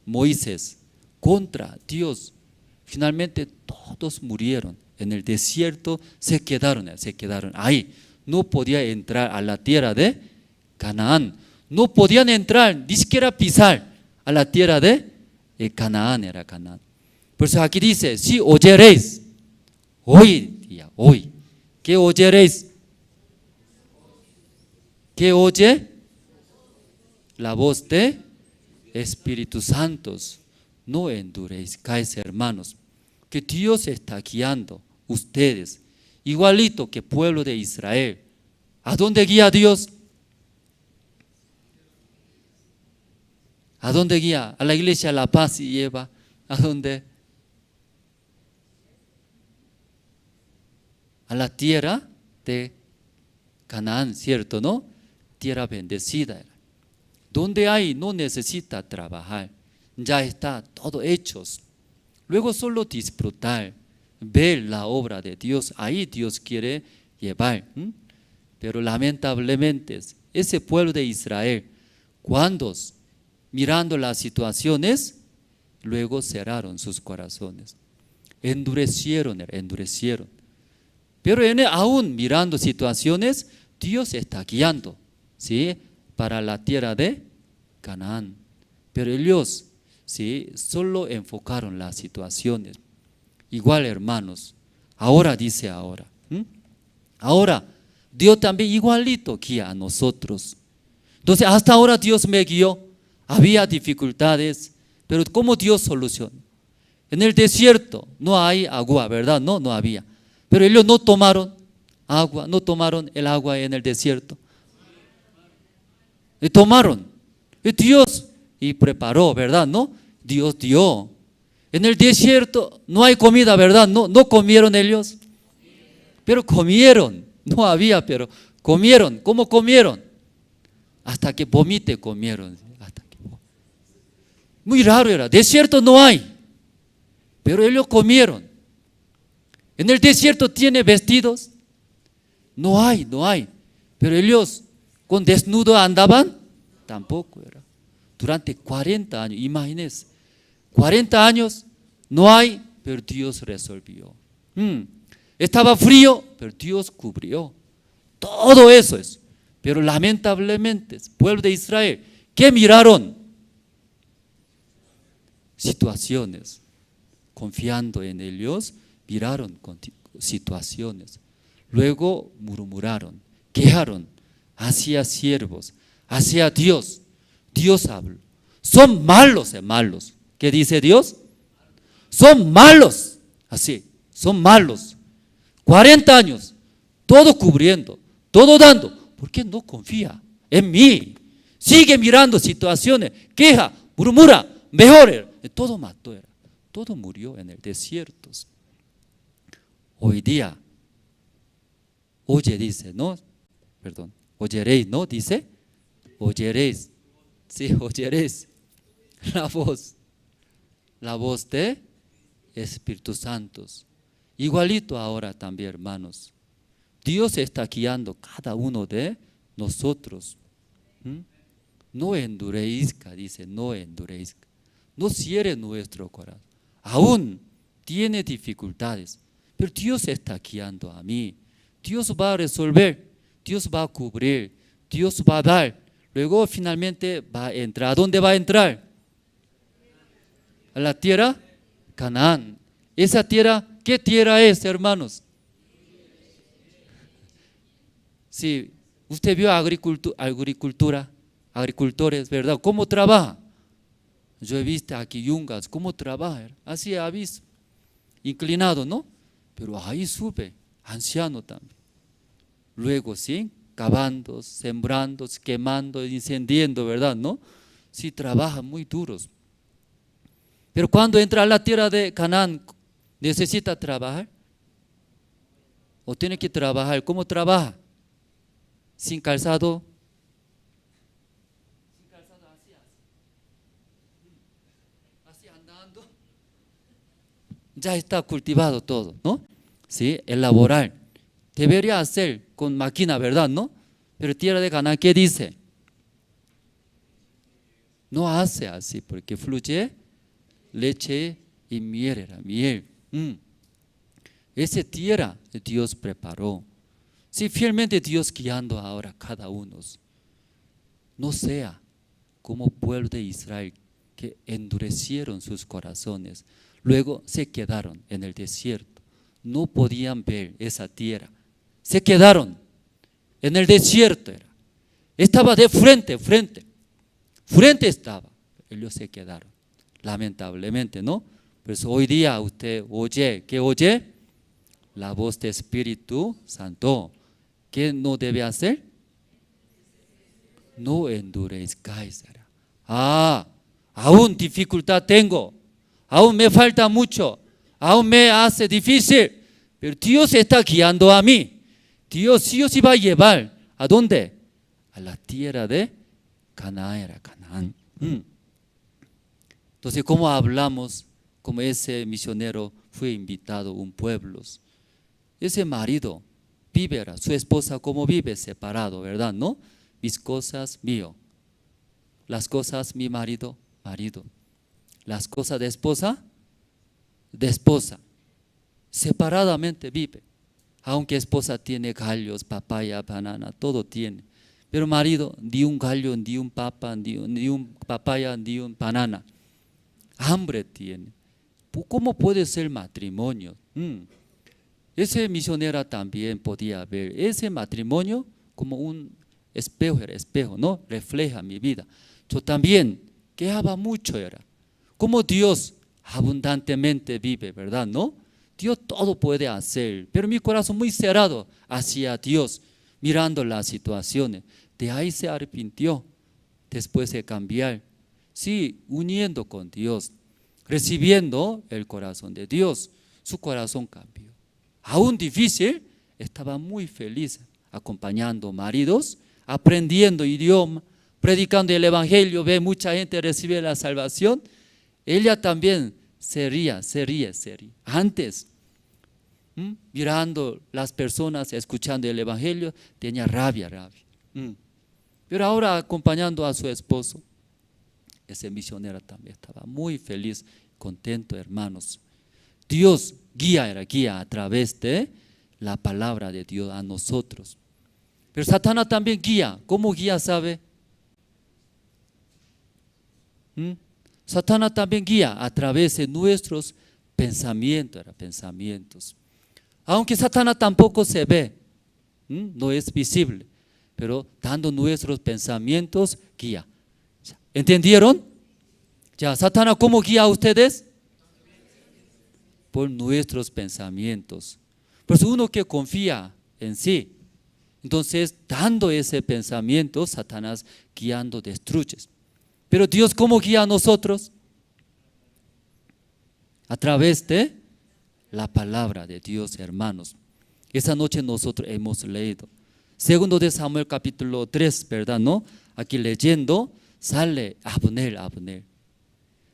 Moisés, contra Dios. Finalmente todos murieron en el desierto, se quedaron ahí. No podían entrar a la tierra de Canaán. No podían entrar, ni siquiera pisar a la tierra de Canaán, era Canaán. Por eso aquí dice, si oyeréis, hoy. ¿Qué oyeréis? ¿Qué oye? la voz de Espíritu Santo. No endurezcáis, hermanos, que Dios está guiando ustedes, igualito que pueblo de Israel. ¿A dónde guía Dios? ¿A dónde guía? A la iglesia La Paz y lleva. ¿A dónde? A la tierra de Canaán, ¿cierto, no? Tierra bendecida. Donde hay, no necesita trabajar. Ya está todo hecho. Luego solo disfrutar, ver la obra de Dios. Ahí Dios quiere llevar. Pero lamentablemente ese pueblo de Israel, cuando mirando las situaciones, luego cerraron sus corazones, endurecieron. Pero aún mirando situaciones, Dios está guiando, ¿sí?, para la tierra de Canaán. Pero ellos, ¿sí?, solo enfocaron las situaciones. Igual, hermanos, ahora dice ahora. Ahora, Dios también igualito guía a nosotros. Entonces, hasta ahora Dios me guió. Había dificultades, pero ¿cómo Dios solucionó? En el desierto no hay agua, ¿verdad? No había. Pero ellos no tomaron agua, no tomaron el agua en el desierto. Y tomaron. Y Dios y preparó, ¿verdad? ¿No? Dios dio. En el desierto no hay comida, ¿verdad? No comieron ellos. Pero comieron. No había, pero comieron. ¿Cómo comieron? Hasta que vomite comieron. Muy raro era. Desierto no hay. Pero ellos comieron. En el desierto tiene vestidos. No hay. Pero ellos con desnudo andaban. Tampoco era. Durante 40 años, imagínense. 40 años no hay, pero Dios resolvió. Estaba frío, pero Dios cubrió. Todo eso es. Pero lamentablemente, el pueblo de Israel, ¿qué miraron? Situaciones. Confiando en ellos, miraron situaciones. Luego murmuraron, quejaron hacia siervos, hacia Dios. Dios habló. Son malos, malos. ¿Qué dice Dios? Son malos. Así, son malos. 40 años, todo cubriendo, todo dando. ¿Por qué no confía en mí? Sigue mirando situaciones, queja, murmura, mejor. Todo mató, todo murió en el desierto. Hoy día, oye, dice, ¿no? Perdón, oyeréis, ¿no? Dice, oyeréis. Sí, oyeréis la voz de Espíritu Santo. Igualito ahora también, hermanos. Dios está guiando cada uno de nosotros. No endurezca, dice, no endurezca. No cierre nuestro corazón. Aún tiene dificultades, pero Dios está guiando a mí. Dios va a resolver, Dios va a cubrir, Dios va a dar. Luego finalmente va a entrar. ¿A dónde va a entrar? A la tierra Canaán. Esa tierra, ¿qué tierra es, hermanos? Sí, usted vio agricultores, ¿verdad? ¿Cómo trabaja? Yo he visto aquí yungas, ¿cómo trabaja? Así ha visto, inclinado, ¿no? Pero ahí sube, anciano también. Luego, sí, cavando, sembrando, quemando, incendiando, ¿verdad? ¿No? Sí, trabajan muy duros. Pero cuando entra a la tierra de Canaán, ¿necesita trabajar? ¿O tiene que trabajar? ¿Cómo trabaja? Sin calzado. Sin calzado así andando. Ya está cultivado todo, ¿no? Sí, elaborar. Debería hacer con máquina, ¿verdad? ¿No? Pero tierra de Canaán, ¿qué dice? No hace así porque fluye leche y miel, era miel. Esa tierra Dios preparó. Sí, fielmente Dios guiando ahora cada uno. No sea como pueblo de Israel que endurecieron sus corazones. Luego se quedaron en el desierto. No podían ver esa tierra. Se quedaron en el desierto. Estaba de frente. frente estaba, ellos se quedaron, lamentablemente, ¿no? Por eso hoy día usted oye, ¿qué oye? La voz del Espíritu Santo. ¿Qué no debe hacer? No endurezcáis. Aún dificultad tengo, aún me falta mucho, aún me hace difícil, pero Dios está guiando a mí. Dios sí os iba a llevar, ¿a dónde? A la tierra de Canaán. Entonces, ¿cómo hablamos? Como ese misionero fue invitado a un pueblo. Ese marido vive, su esposa como vive separado, ¿verdad? ¿No? Mis cosas mío, las cosas mi marido, marido, las cosas de esposa, separadamente vive. Aunque esposa tiene gallos, papaya, banana, todo tiene. Pero marido, ni un gallo, ni un papa, ni un papaya, ni un banana. Hambre tiene. ¿Cómo puede ser matrimonio? Ese misionero también podía ver ese matrimonio como un espejo, ¿no? Refleja mi vida. Yo también quejaba mucho era. Como Dios abundantemente vive, ¿verdad? ¿No? Dios todo puede hacer, pero mi corazón muy cerrado hacia Dios, mirando las situaciones. De ahí se arrepintió, después de cambiar. Sí, uniendo con Dios, recibiendo el corazón de Dios, su corazón cambió. Aún difícil, estaba muy feliz acompañando maridos, aprendiendo idioma, predicando el evangelio, ve mucha gente recibe la salvación. Ella también se ríe. Antes, mirando las personas, escuchando el evangelio, tenía rabia. Pero ahora acompañando a su esposo, ese misionero también estaba muy feliz, contento, hermanos. Dios guía a través de la palabra de Dios a nosotros. Pero Satanás también guía. ¿Cómo guía, sabe? Satanás también guía a través de nuestros pensamientos. Aunque Satanás tampoco se ve, no es visible, pero dando nuestros pensamientos guía. ¿Entendieron? Ya, Satanás, ¿cómo guía a ustedes? Por nuestros pensamientos. Pues uno que confía en sí, entonces dando ese pensamiento, Satanás guiando destruye. Pero Dios, ¿cómo guía a nosotros? A través de la palabra de Dios, hermanos. Esa noche nosotros hemos leído Segundo de Samuel capítulo 3, ¿verdad? ¿No? Aquí leyendo sale Abner.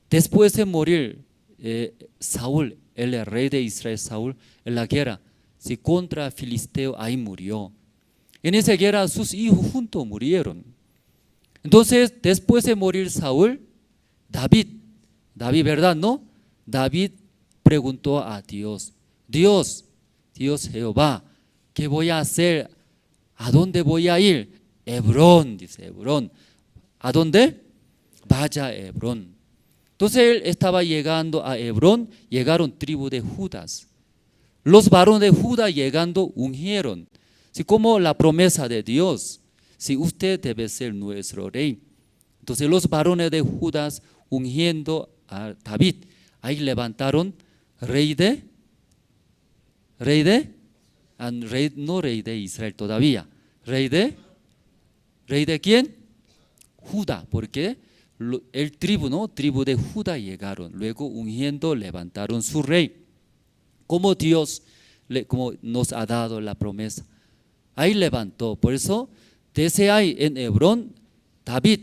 Después de morir Saúl, el rey de Israel, Saúl, en la guerra, si contra Filisteo, ahí murió. En esa guerra sus hijos juntos murieron. Entonces, después de morir Saúl, David, ¿verdad? ¿No? David preguntó a Dios, Dios Jehová, ¿qué voy a hacer? ¿A dónde voy a ir? Hebrón, dice Hebrón. ¿A dónde? Vaya a Hebrón. Entonces él estaba llegando a Hebrón, llegaron tribu de Judas. Los varones de Judá llegando ungieron, así como la promesa de Dios, si usted debe ser nuestro rey. Entonces los varones de Judas ungiendo a David, ahí levantaron rey de Israel todavía, rey de quién? Judá, porque el tribu de Judá llegaron, luego ungiendo levantaron su rey, como Dios como nos ha dado la promesa. Ahí levantó, por eso desde ahí en Hebrón David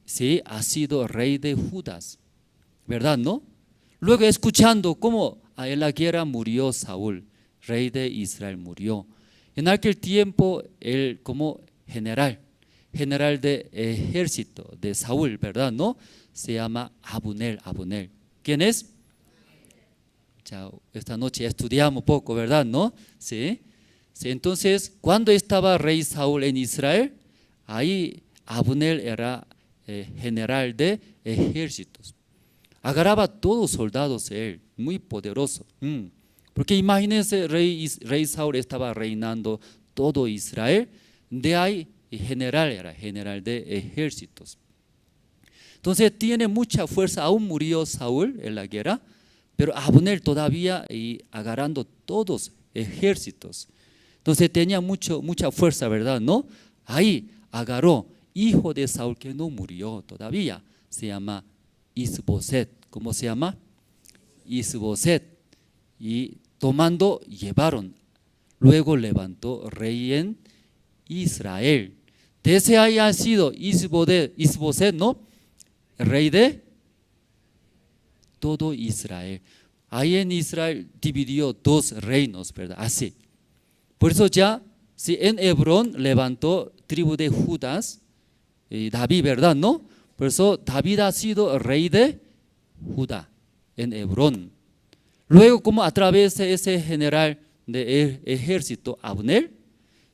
sí ha sido rey de Judas, ¿verdad? ¿No? Luego escuchando cómo en la guerra murió Saúl, rey de Israel murió. En aquel tiempo él como general de ejército de Saúl, ¿verdad? ¿No? Se llama Abner. ¿Quién es? Ya, esta noche estudiamos poco, ¿verdad? ¿No? Sí. Entonces, cuando estaba rey Saúl en Israel, ahí Abner era general de ejércitos. Agarraba a todos los soldados él, muy poderoso. Porque imagínense, rey Saúl estaba reinando todo Israel, de ahí era general de ejércitos. Entonces tiene mucha fuerza, aún murió Saúl en la guerra, pero Abner todavía agarrando todos ejércitos. Entonces tenía mucha fuerza, ¿verdad? ¿No? Ahí agarró hijo de Saúl que no murió todavía, se llama Isboset. ¿Cómo se llama? Isboset. Y tomando, llevaron. Luego levantó rey en Israel. Desde ahí ha sido Isboset, ¿no? Rey de todo Israel. Ahí en Israel dividió dos reinos, ¿verdad? Así. Por eso ya, si en Hebrón levantó tribu de Judas, David, ¿verdad? ¿No? Por eso David ha sido rey de Judá en Hebrón. Luego, como a través de ese general de ejército, Abner,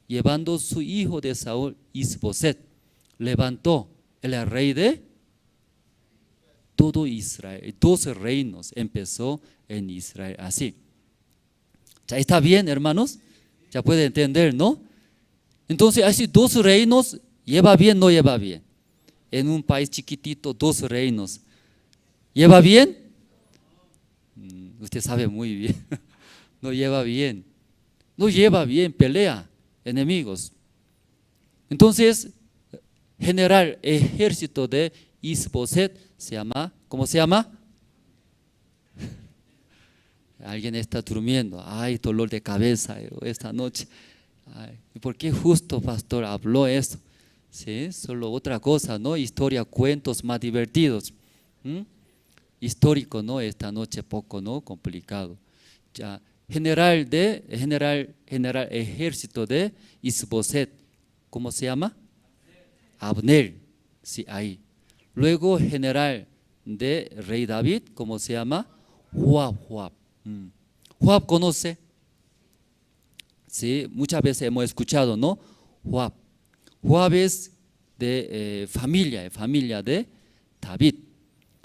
llevando su hijo de Saúl, Isboset, levantó el rey de todo Israel. 12 reinos empezó en Israel así. ¿Ya está bien, hermanos? Ya puede entender, ¿no? Entonces, así 12 reinos, ¿lleva bien o no lleva bien? En un país chiquitito, 12 reinos. ¿Lleva bien? Usted sabe muy bien. No lleva bien. No lleva bien, pelea, enemigos. Entonces, general ejército de Isboset se llama, ¿cómo se llama? Alguien está durmiendo. Ay, dolor de cabeza esta noche. Ay, ¿por qué justo pastor habló esto? Sí, solo otra cosa, ¿no? Historia, cuentos más divertidos. Histórico, ¿no? Esta noche poco, ¿no? Complicado. Ya, general ejército de Isboset, ¿cómo se llama? Abner, sí, ahí. Luego general de rey David, ¿cómo se llama? Joab. Joab conoce, sí, muchas veces hemos escuchado, ¿no? Joab es de familia de David,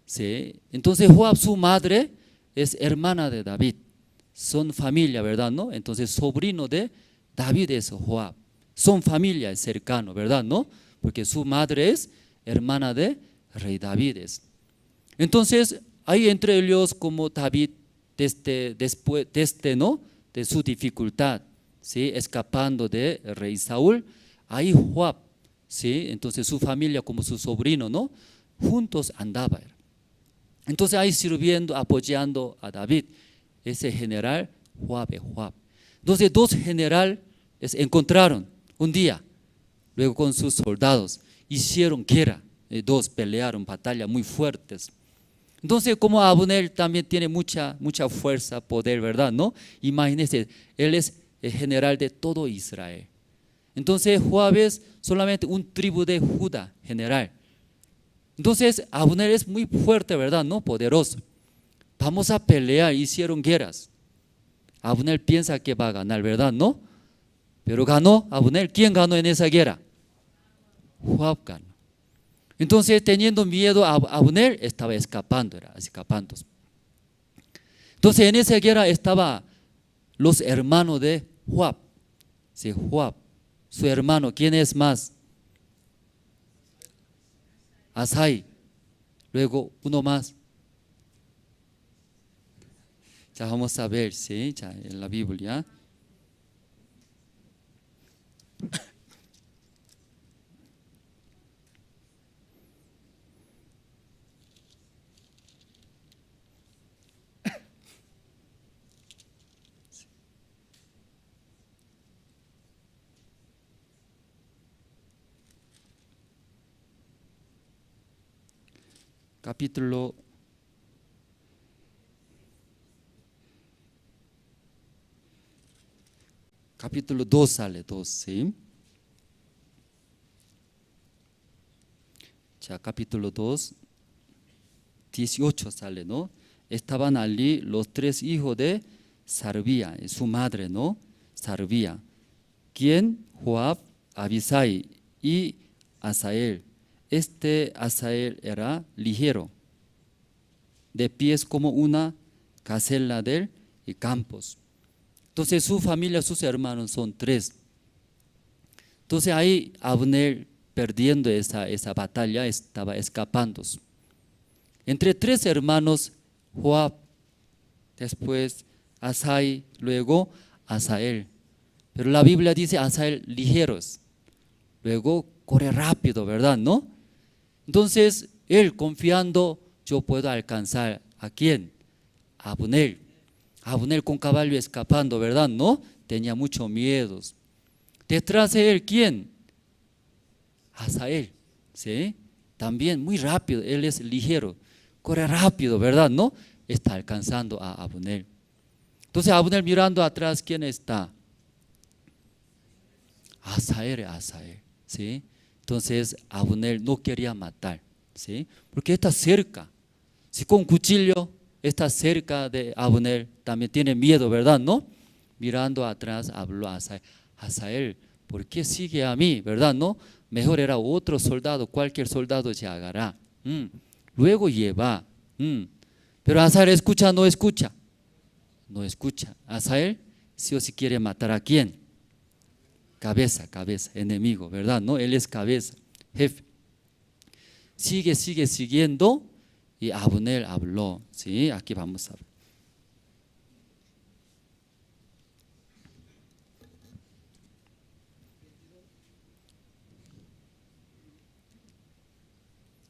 sí. Entonces Joab, su madre es hermana de David, son familia, ¿verdad? ¿No? Entonces sobrino de David es Joab, son familia cercano, ¿verdad? ¿No? Porque su madre es hermana de rey David. Entonces hay entre ellos como David después ¿no? de su dificultad, ¿sí? Escapando de rey Saúl, ahí Joab, ¿sí? Entonces su familia como su sobrino, ¿no? Juntos andaban. Entonces ahí sirviendo, apoyando a David, ese general Joab. Entonces dos generales encontraron un día, luego con sus soldados, hicieron guerra, dos pelearon batallas muy fuertes. Entonces, como Abner también tiene mucha fuerza, poder, ¿verdad? ¿No? Imagínense, él es el general de todo Israel. Entonces, Joab es solamente un tribu de Judá, general. Entonces, Abner es muy fuerte, ¿verdad? ¿No? Poderoso. Vamos a pelear, hicieron guerras. Abner piensa que va a ganar, ¿verdad? ¿No? Pero ganó Abner. ¿Quién ganó en esa guerra? Joab ganó. Entonces, teniendo miedo, Abner estaba escapando. Entonces, en esa guerra estaban los hermanos de Joab. Sí, Joab, su hermano, ¿quién es más? Asai. Luego, uno más. Ya vamos a ver, ¿sí? Ya en la Biblia. Capítulo 2 sale 2, ¿sí? Ya, capítulo 2, 18 sale, ¿no? Estaban allí los 3 hijos de Sarvía, su madre, ¿no? Sarvía. ¿Quién? Joab, Abisai y Asael. Asael era ligero, de pies como una gacela del campos. Entonces su familia, sus hermanos son 3. Entonces ahí Abner, perdiendo esa batalla, estaba escapando. Entre 3 hermanos, Joab, después Asai, luego Asael. Pero la Biblia dice Asael ligeros, luego corre rápido, ¿verdad? ¿No? Entonces, él confiando, yo puedo alcanzar ¿a quién? A Abner. Abner con caballo escapando, ¿verdad? ¿No? Tenía mucho miedo. Detrás de él, ¿quién? Asael, ¿sí? También muy rápido, él es ligero, corre rápido, ¿verdad? ¿No? Está alcanzando a Abner. Entonces Abner mirando atrás, ¿quién está? Asael, ¿sí? Entonces Abner no quería matar, ¿sí? Porque está cerca. Si con cuchillo está cerca de Abner, también tiene miedo, ¿verdad? ¿No? Mirando atrás habló a Asael. Asael, ¿por qué sigue a mí? ¿Verdad? ¿No? Mejor era otro soldado, cualquier soldado llegará. Luego lleva. Pero Asael escucha, no escucha. No escucha. Asael sí o sí quiere matar a quién. Cabeza, enemigo, ¿verdad? ¿No? Él es cabeza, jefe. Sigue siguiendo y Abner habló. ¿Sí? Aquí vamos a ver.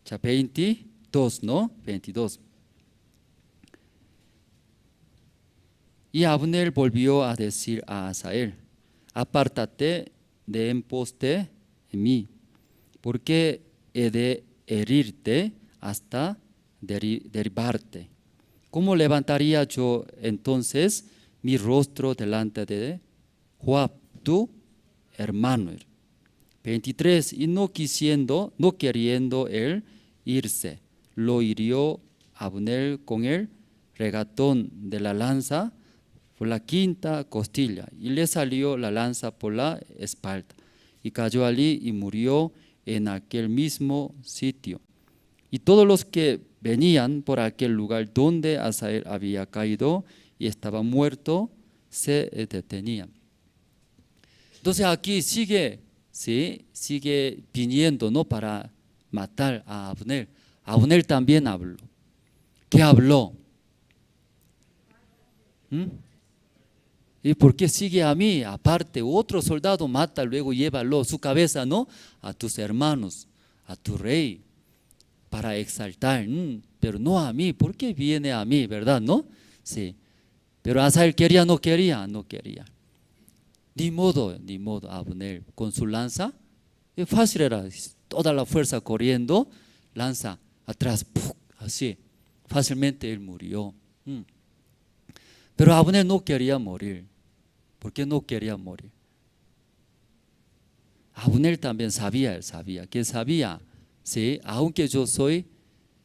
Ya 22, ¿no? 22. Y Abner volvió a decir a Asael: apártate de en pos de mí, porque he de herirte hasta derribarte. ¿Cómo levantaría yo entonces mi rostro delante de Joab, tu hermano? 23. Y no queriendo él irse, lo hirió Abner con el regatón de la lanza por la quinta costilla, y le salió la lanza por la espalda, y cayó allí y murió en aquel mismo sitio. Y todos los que venían por aquel lugar donde Asael había caído y estaba muerto, se detenían. Entonces aquí sigue viniendo, ¿no? Para matar a Abner. Abner también habló. ¿Qué habló? ¿Y por qué sigue a mí? Aparte, otro soldado mata, luego llévalo, su cabeza, ¿no? A tus hermanos, a tu rey, para exaltar, pero no a mí. ¿Por qué viene a mí, verdad? ¿No? Sí. Pero Asael quería, no quería. Ni modo, Abner, con su lanza, fácil era, toda la fuerza corriendo, lanza atrás, así, fácilmente él murió. Pero Abner no quería morir. ¿Por qué no quería morir? Abner también sabía, que sabía, ¿sí? Aunque yo soy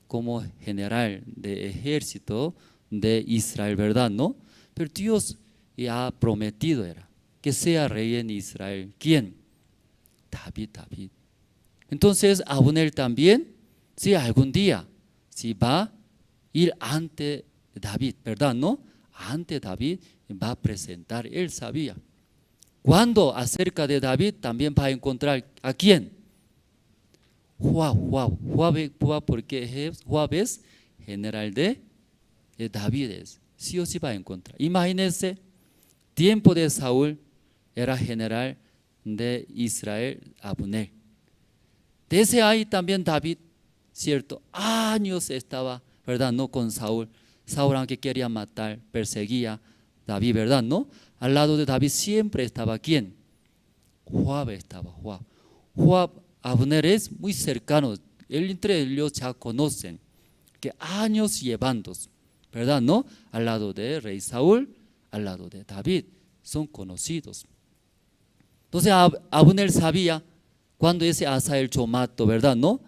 como general de ejército de Israel, ¿verdad? ¿No? Pero Dios ya ha prometido era que sea rey en Israel. ¿Quién? David. Entonces Abner también, sí, algún día, sí, va a ir ante David, ¿verdad? ¿No? Ante David va a presentar, él sabía. Cuando acerca de David también va a encontrar ¿a quién? Joab, porque Joab es general de David, sí o sí va a encontrar. Imagínense, tiempo de Saúl era general de Israel, Abner. Desde ahí también David, cierto, años estaba, ¿verdad? No con Saúl. Saúl, aunque quería matar, perseguía a David, ¿verdad? ¿No? Al lado de David siempre estaba ¿quién? Joab estaba, Joab, Abner es muy cercano, entre ellos ya conocen, que años llevando, ¿verdad? ¿No? Al lado de rey Saúl, al lado de David, son conocidos. Entonces Abner sabía cuando ese Asael yo mato, ¿verdad? ¿No?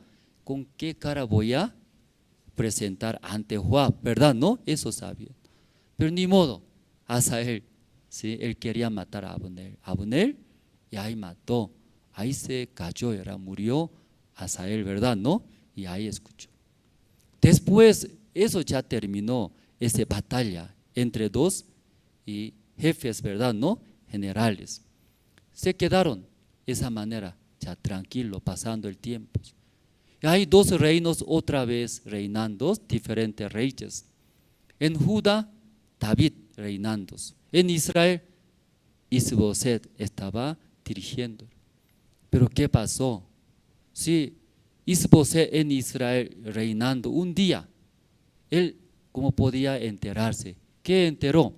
¿Con qué cara voy a presentar ante Joab, verdad? ¿No? Eso sabía. Pero ni modo, Asael, ¿sí? Él quería matar a Abner y ahí mató, ahí se cayó, murió Asael, ¿verdad? ¿No? Y ahí escuchó. Después, eso ya terminó, esa batalla entre dos y jefes, ¿verdad? ¿No? Generales. Se quedaron de esa manera, ya tranquilo, pasando el tiempo. Y hay dos reinos otra vez reinando, diferentes reyes. En Judá, David reinando. En Israel, Isboset estaba dirigiendo. Pero ¿qué pasó? Si Isboset en Israel reinando un día, él ¿cómo podía enterarse? ¿Qué enteró?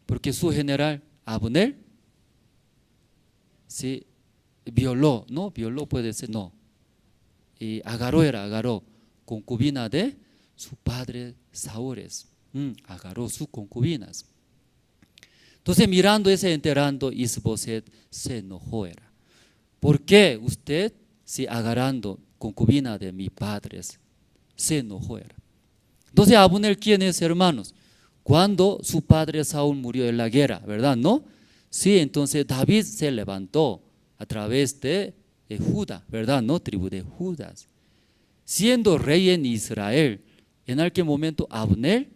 Porque su general Abner se violó, ¿no? Violó puede ser, no. Y agarró, concubina de su padre Saúl. Agarró sus concubinas. Entonces mirando ese enterando, Isboset se enojó. ¿Por qué usted, si agarrando concubina de mis padres, se enojó? Entonces Abner, ¿quién es, hermanos? Cuando su padre Saúl murió en la guerra, ¿verdad? ¿No? Sí, entonces David se levantó a través de Judá, ¿verdad? ¿No? Tribu de Judas. Siendo rey en Israel, en aquel momento Abner,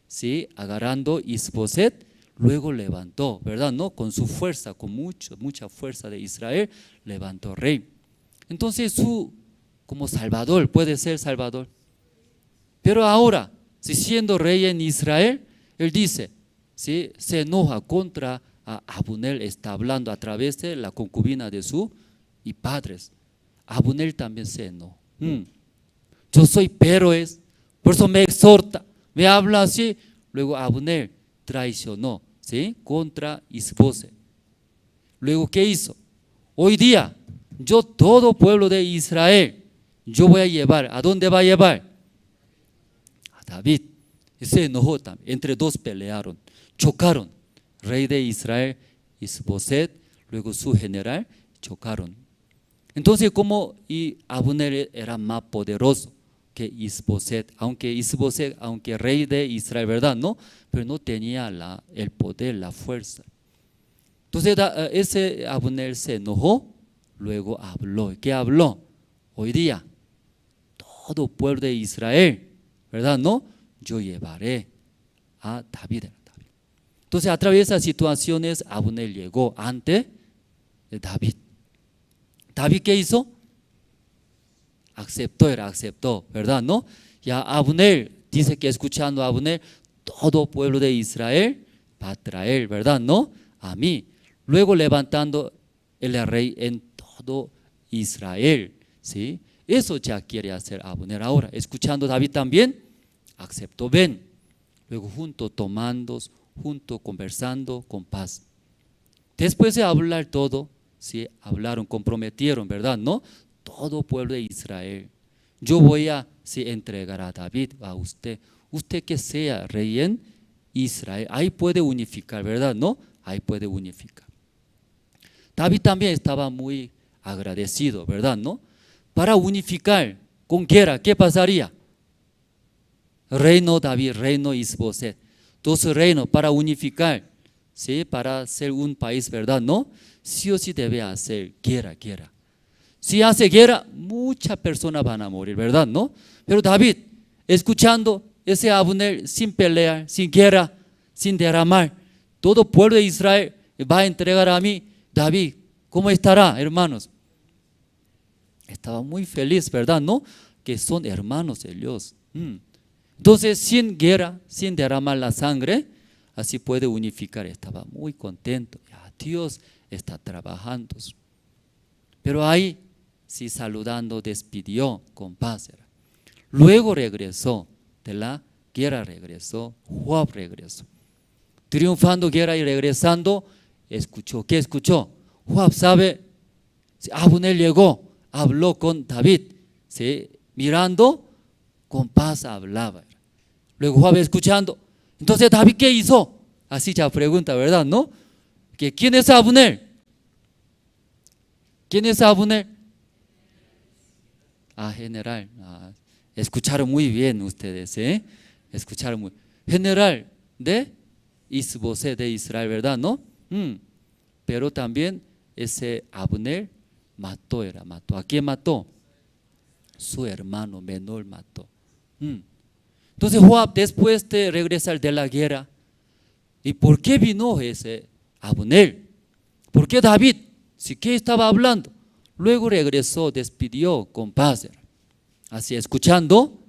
sí, agarrando Isboset, luego levantó, ¿verdad? ¿No? Con su fuerza, con mucha fuerza de Israel, levantó rey. Entonces como Salvador, puede ser Salvador. Pero ahora, si siendo rey en Israel, él dice, ¿sí? Se enoja contra Abner, está hablando a través de la concubina de sus padres. Abner también se enojó. Yo soy Peroes, por eso me exhorta, me habla así. Luego Abner traicionó, ¿sí? Contra Isboset. Luego, ¿qué hizo? Hoy día, yo todo pueblo de Israel, yo voy a llevar, ¿a dónde va a llevar? A David. Y se enojó también, entre dos pelearon, chocaron. Rey de Israel, Isboset, luego su general, chocaron. Entonces, como Abner era más poderoso que Isboset, aunque rey de Israel, ¿verdad? No, pero no tenía el poder, la fuerza. Entonces, ese Abner se enojó, luego habló. ¿Qué habló? Hoy día, todo pueblo de Israel, ¿verdad? No, yo llevaré a David. Entonces, a través de esas situaciones, Abner llegó ante David. ¿David qué hizo? Aceptó, ¿verdad? ¿No? Ya Abner, dice que escuchando a Abner, todo pueblo de Israel va a traer, ¿verdad? ¿No? A mí. Luego levantando el rey en todo Israel, ¿sí? Eso ya quiere hacer Abner ahora. Escuchando a David también, aceptó, ven. Luego junto conversando con paz. Después de hablar todo, sí, hablaron, comprometieron, ¿verdad? ¿No? Todo pueblo de Israel. Yo voy a entregar a David, a usted. Usted que sea rey en Israel. Ahí puede unificar, ¿verdad? ¿No? Ahí puede unificar. David también estaba muy agradecido, ¿verdad? ¿No? Para unificar con guerra, ¿qué pasaría? Reino David, reino Isboset. Dos reinos para unificar, ¿sí? Para ser un país, ¿verdad? ¿No? Sí o sí debe hacer guerra. Si hace guerra, muchas personas van a morir, ¿verdad? ¿No? Pero David, escuchando ese Abner, sin pelear, sin guerra, sin derramar, todo pueblo de Israel va a entregar a mí. David, ¿cómo estará, hermanos? Estaba muy feliz, ¿verdad? ¿No? Que son hermanos ellos. Entonces, sin guerra, sin derramar la sangre, así puede unificar. Estaba muy contento. Ya, Dios está trabajando. Pero ahí, sí, saludando, despidió con paz. Luego regresó de la guerra, Joab regresó. Triunfando guerra y regresando, escuchó. ¿Qué escuchó? Joab sabe, Abner llegó, habló con David, ¿sí? Mirando, con paz hablaba. Luego Joab escuchando. Entonces David, ¿qué hizo? Así ya pregunta, ¿verdad? ¿No? ¿Quién es Abner? ¿Quién es Abner? General. Escucharon muy bien ustedes, ¿eh? Escucharon muy bien. General de Isboset de Israel, ¿verdad? ¿No? Pero también ese Abner mató. ¿A quién mató? Su hermano menor mató. Entonces Joab, después de regresar de la guerra, ¿y por qué vino ese Abner? ¿Por qué David? ¿Sí qué estaba hablando? Luego regresó, despidió con paz. así escuchando,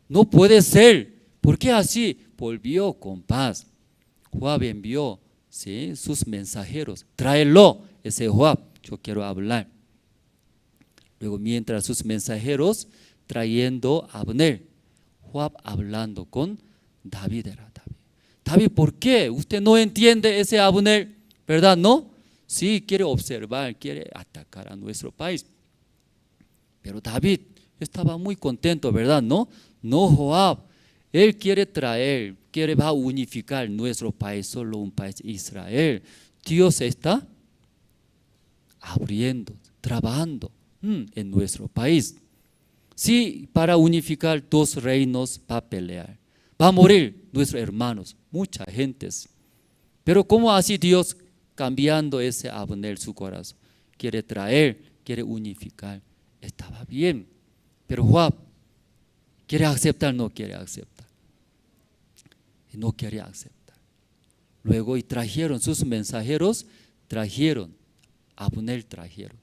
no puede ser. ¿Por qué así? Volvió con paz. Joab envió, ¿sí?, sus mensajeros. Tráelo, ese Joab, yo quiero hablar. Luego mientras sus mensajeros trayendo a Abner, Joab hablando con David era David. David, ¿por qué? Usted no entiende ese Abner, ¿verdad? ¿No? Sí, quiere observar, quiere atacar a nuestro país. Pero David estaba muy contento, ¿verdad? ¿No? No Joab. Él quiere traer, va a unificar nuestro país, solo un país, Israel. Dios está abriendo, trabajando en nuestro país. Sí, para unificar dos reinos va a pelear. Va a morir nuestros hermanos, muchas gentes. Pero ¿cómo así Dios cambiando ese Abner su corazón? Quiere traer, quiere unificar. Estaba bien. Pero Joab, ¿quiere aceptar? No quiere aceptar. No quiere aceptar. Luego y trajeron sus mensajeros, Abner trajeron.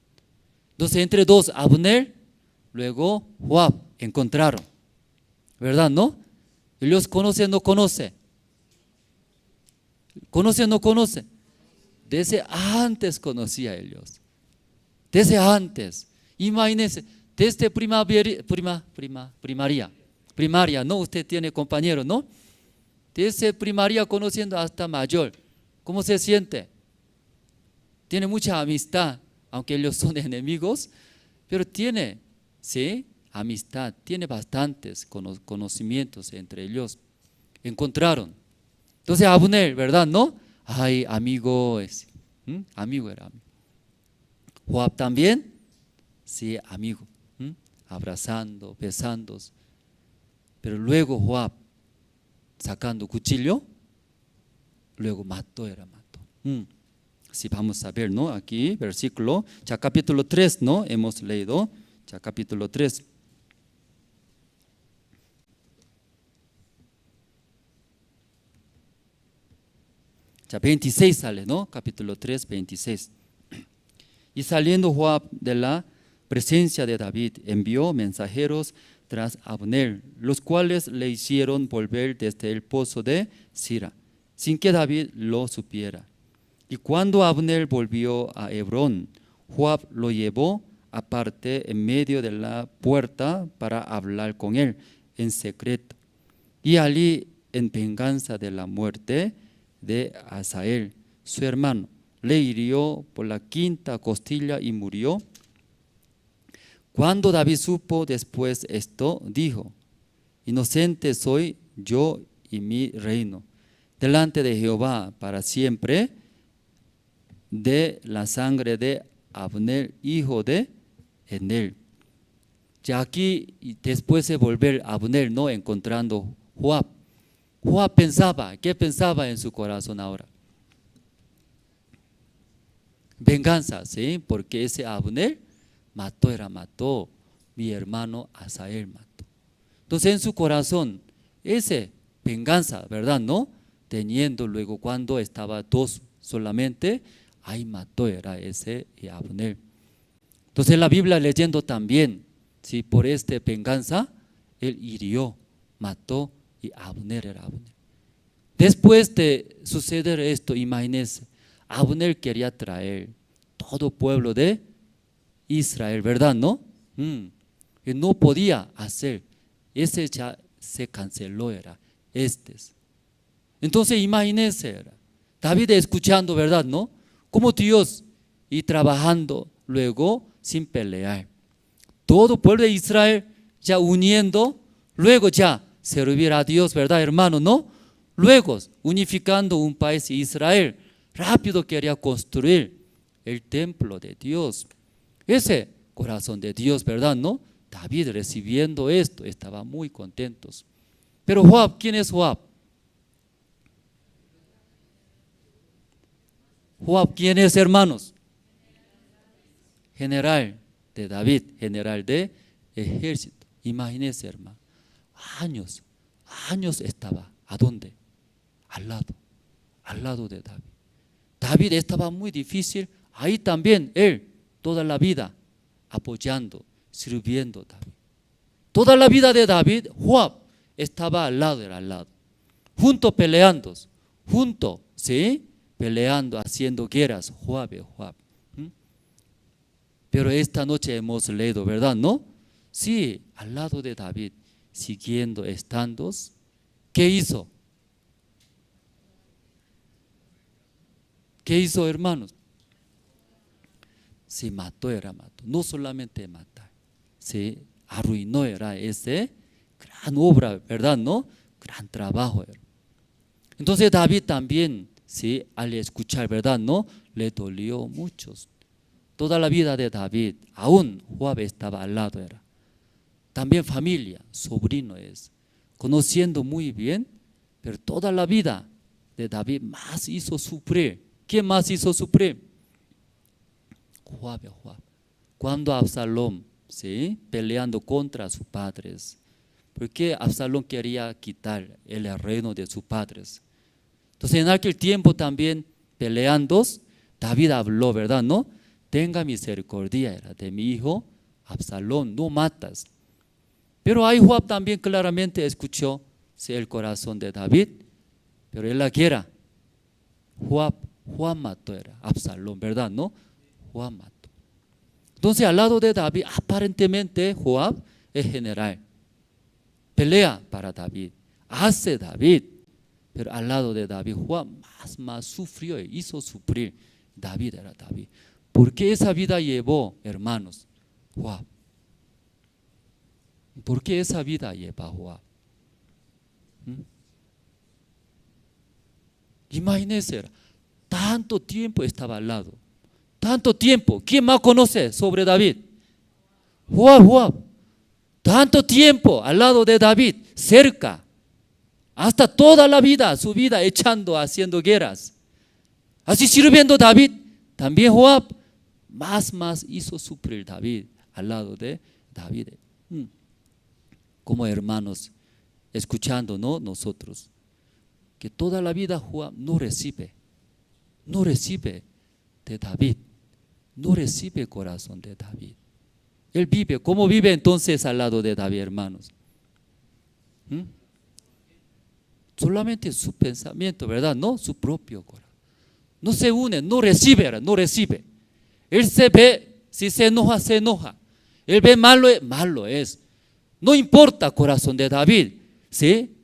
Entonces entre dos, Abner, luego Joab, encontraron. ¿Verdad, no? Ellos conocen, no conocen. ¿Conocen, no conocen? Desde antes conocía a ellos. Desde antes. Imagínense, desde primaria, ¿no? Usted tiene compañeros, ¿no? Desde primaria conociendo hasta mayor. ¿Cómo se siente? Tiene mucha amistad, aunque ellos son enemigos, pero tiene, ¿sí?, amistad, tiene bastantes conocimientos entre ellos. Encontraron. Entonces Abner, ¿verdad? ¿No? Ay, amigo ese. Amigo era amigo. Joab también, sí, amigo. Abrazando, besándose. Pero luego Joab, sacando cuchillo, luego mató. Así vamos a ver, ¿no? Aquí, versículo, ya capítulo 3, ¿no? Hemos leído, ya capítulo 3. Ya 26 sale, ¿no? Capítulo 3, 26. Y saliendo Joab de la presencia de David, envió mensajeros tras Abner, los cuales le hicieron volver desde el pozo de Sira, sin que David lo supiera. Y cuando Abner volvió a Hebrón, Joab lo llevó aparte en medio de la puerta para hablar con él en secreto. Y allí, en venganza de la muerte de Asael, su hermano, le hirió por la quinta costilla y murió. Cuando David supo después esto, dijo: inocente soy yo y mi reino delante de Jehová para siempre de la sangre de Abner, hijo de Ner. Ya aquí, después de volver a Abner, no encontrando Joab, pensaba, ¿qué pensaba en su corazón ahora? Venganza, ¿sí? Porque ese Abner mató, mi hermano Asael mató. Entonces en su corazón, ese venganza, ¿verdad? ¿No? Teniendo luego cuando estaba dos solamente, ahí mató era ese Abner. Entonces la Biblia leyendo también, ¿sí?, por esta venganza, él hirió, mató y Abner era Abner. Después de suceder esto, imagínense, Abner quería traer todo pueblo de Israel, ¿verdad? ¿No? Y no podía hacer, ese ya se canceló, era Entonces imagínense, era David escuchando, ¿verdad? ¿No? Como Dios y trabajando luego sin pelear. Todo pueblo de Israel ya uniendo, luego ya servir a Dios, ¿verdad, hermano? ¿No? Luego unificando un país, Israel, rápido quería construir el templo de Dios. Ese corazón de Dios, ¿verdad? ¿No? David recibiendo esto, estaba muy contentos. Pero Joab, ¿quién es Joab? Joab, ¿quién es, hermanos? General de David, general de ejército. Imagínense, hermano, años estaba. ¿A dónde? Al lado de David. David estaba muy difícil, ahí también él, toda la vida, apoyando, sirviendo a David. Toda la vida de David, Joab estaba al lado, era al lado. Junto peleando, junto, ¿sí? Peleando, haciendo guerras, Joab. Pero esta noche hemos leído, ¿verdad? ¿No? Sí, al lado de David, siguiendo, estando, ¿qué hizo? ¿Qué hizo, hermanos? Se mató, no solamente matar, se arruinó, era ese gran obra, ¿verdad? ¿No? Gran trabajo era. Entonces David también, sí, al escuchar, ¿verdad? ¿No? Le dolió mucho. Toda la vida de David, aún Joab estaba al lado, era. También familia, sobrino es, conociendo muy bien, pero toda la vida de David más hizo sufrir. ¿Quién más hizo sufrir? Joab. Cuando Absalom, ¿sí? Peleando contra sus padres, porque Absalom quería quitar el reino de sus padres. Entonces en aquel tiempo también peleando, David habló, ¿verdad? ¿No? Tenga misericordia de mi hijo Absalom, no matas. Pero ahí Joab también claramente escuchó, ¿sí? El corazón de David, pero en la guerra Joab mató, era Absalom, ¿verdad? ¿No? Joab mató. Entonces al lado de David, aparentemente Joab es general, pelea para David, hace David, pero al lado de David Joab más sufrió y hizo sufrir. David era David. ¿Por qué esa vida llevó, hermanos, Joab? ¿Por qué esa vida lleva Joab? Imagínense, tanto tiempo estaba al lado, tanto tiempo. ¿Quién más conoce sobre David? Joab. Tanto tiempo al lado de David, cerca, hasta toda la vida, su vida echando, haciendo guerras. Así sirviendo David, también Joab más hizo sufrir David al lado de David. Como hermanos, escuchando, ¿no? Nosotros, que toda la vida Joab no recibe de David, no recibe el corazón de David. Él vive, ¿cómo vive entonces al lado de David, hermanos? Solamente su pensamiento, ¿verdad? No su propio corazón. No se une, no recibe. Él se ve, si se enoja. Él ve malo es. No importa corazón de David, ¿sí?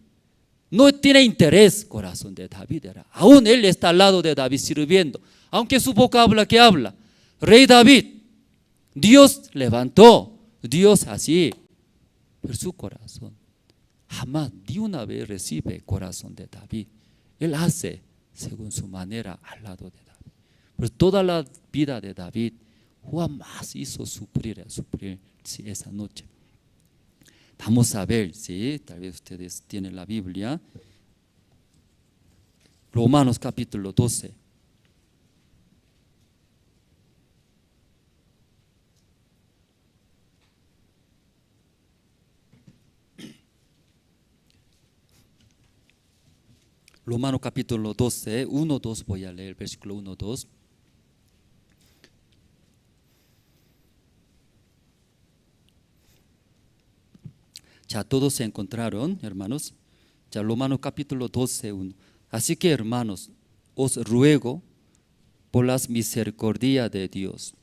No tiene interés corazón de David. Aún él está al lado de David sirviendo. Aunque su boca habla que habla. Rey David, Dios levantó, Dios así. Pero su corazón jamás de una vez recibe el corazón de David. Él hace según su manera al lado de David. Pero toda la vida de David, Joab más hizo sufrir sí, esa noche. Vamos a ver, ¿sí? Tal vez ustedes tienen la Biblia. Romanos capítulo 12. Romanos capítulo 12, 1, 2, voy a leer versículo 1, 2. Ya todos se encontraron, hermanos. Ya Romanos capítulo 12, 1. Así que, hermanos, os ruego por las misericordias de Dios,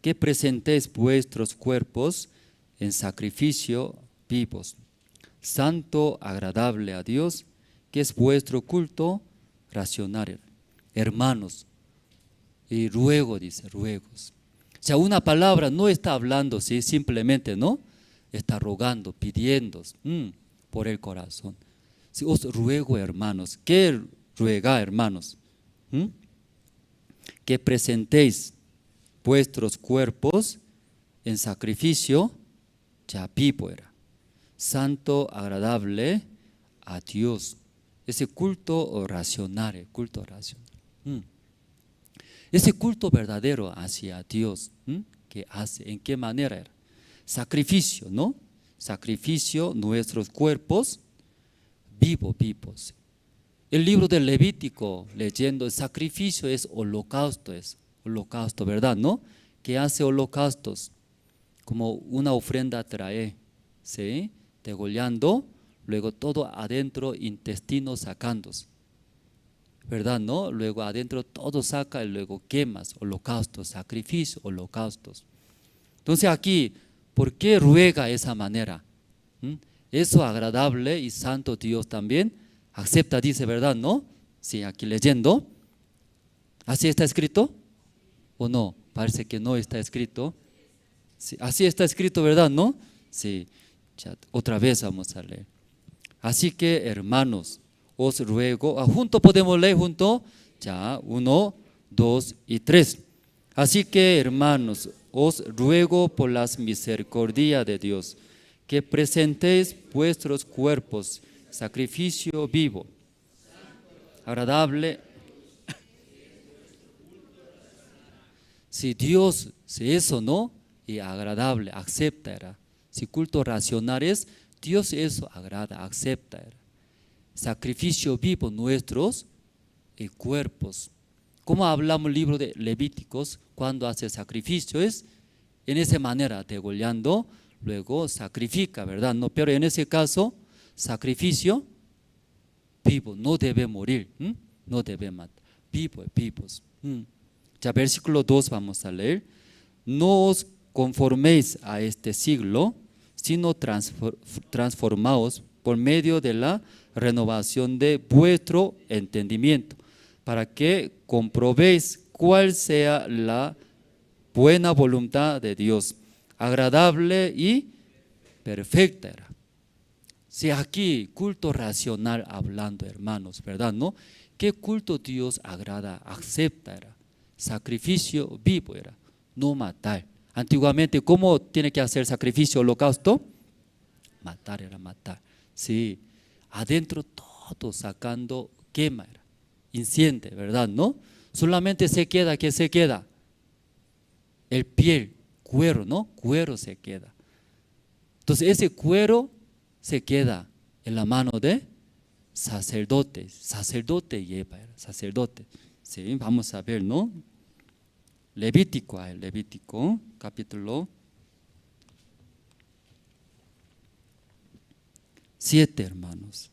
que presentéis vuestros cuerpos en sacrificio vivos, santo, agradable a Dios, que es vuestro culto racional. Hermanos, y ruego, dice, ruegos. O sea, una palabra no está hablando, ¿sí? Simplemente, ¿no? Está rogando, pidiendo por el corazón. Si os ruego, hermanos, ¿qué ruega, hermanos? Que presentéis vuestros cuerpos en sacrificio, ya vivo era, santo, agradable a Dios. Ese culto racional, ese culto verdadero hacia Dios, ¿qué hace? ¿En qué manera era? Sacrificio, ¿no? Sacrificio, nuestros cuerpos vivos. El libro del Levítico, leyendo, el sacrificio es holocausto, ¿verdad? ¿No? Que hace holocaustos, como una ofrenda trae, ¿sí? Degollando, luego todo adentro, intestino sacándose, ¿verdad? ¿No? Luego adentro todo saca y luego quemas, holocaustos, sacrificio, holocaustos. Entonces aquí, ¿por qué ruega esa manera? Eso agradable y santo Dios también acepta, dice, ¿verdad? ¿No? Sí, aquí leyendo. ¿Así está escrito? ¿O no? Parece que no está escrito. Sí, así está escrito, ¿verdad? ¿No? Sí. Ya, otra vez vamos a leer. Así que, hermanos, os ruego, junto podemos leer junto, ya, 1, 2 y 3. Así que, hermanos, os ruego por las misericordias de Dios, que presentéis vuestros cuerpos, sacrificio vivo, agradable. Si Dios, si eso no, y agradable, acepta era. Si culto racional es, Dios eso agrada, acepta era. Sacrificio vivo nuestros y cuerpos. Como hablamos el libro de Levíticos, cuando hace sacrificio es en esa manera, degollando, luego sacrifica, ¿verdad? No, pero en ese caso, sacrificio vivo, no debe morir, no debe matar, vivos. Ya versículo 2 vamos a leer. No os conforméis a este siglo, sino transformaos por medio de la renovación de vuestro entendimiento, para que comprobéis cuál sea la buena voluntad de Dios, agradable y perfecta era. Si aquí culto racional hablando, hermanos, ¿verdad? ¿No? ¿Qué culto Dios agrada, acepta era? Sacrificio vivo era, no matar. Antiguamente, ¿cómo tiene que hacer sacrificio, holocausto? Matar era matar. Sí, adentro todo sacando quema era, inciende, ¿verdad? ¿No? Solamente se queda, ¿qué se queda? El piel, cuero, ¿no? Cuero se queda. Entonces ese cuero se queda en la mano de sacerdote. Sacerdote lleva, sacerdote. Sí, vamos a ver, ¿no? Levítico, capítulo 7, hermanos.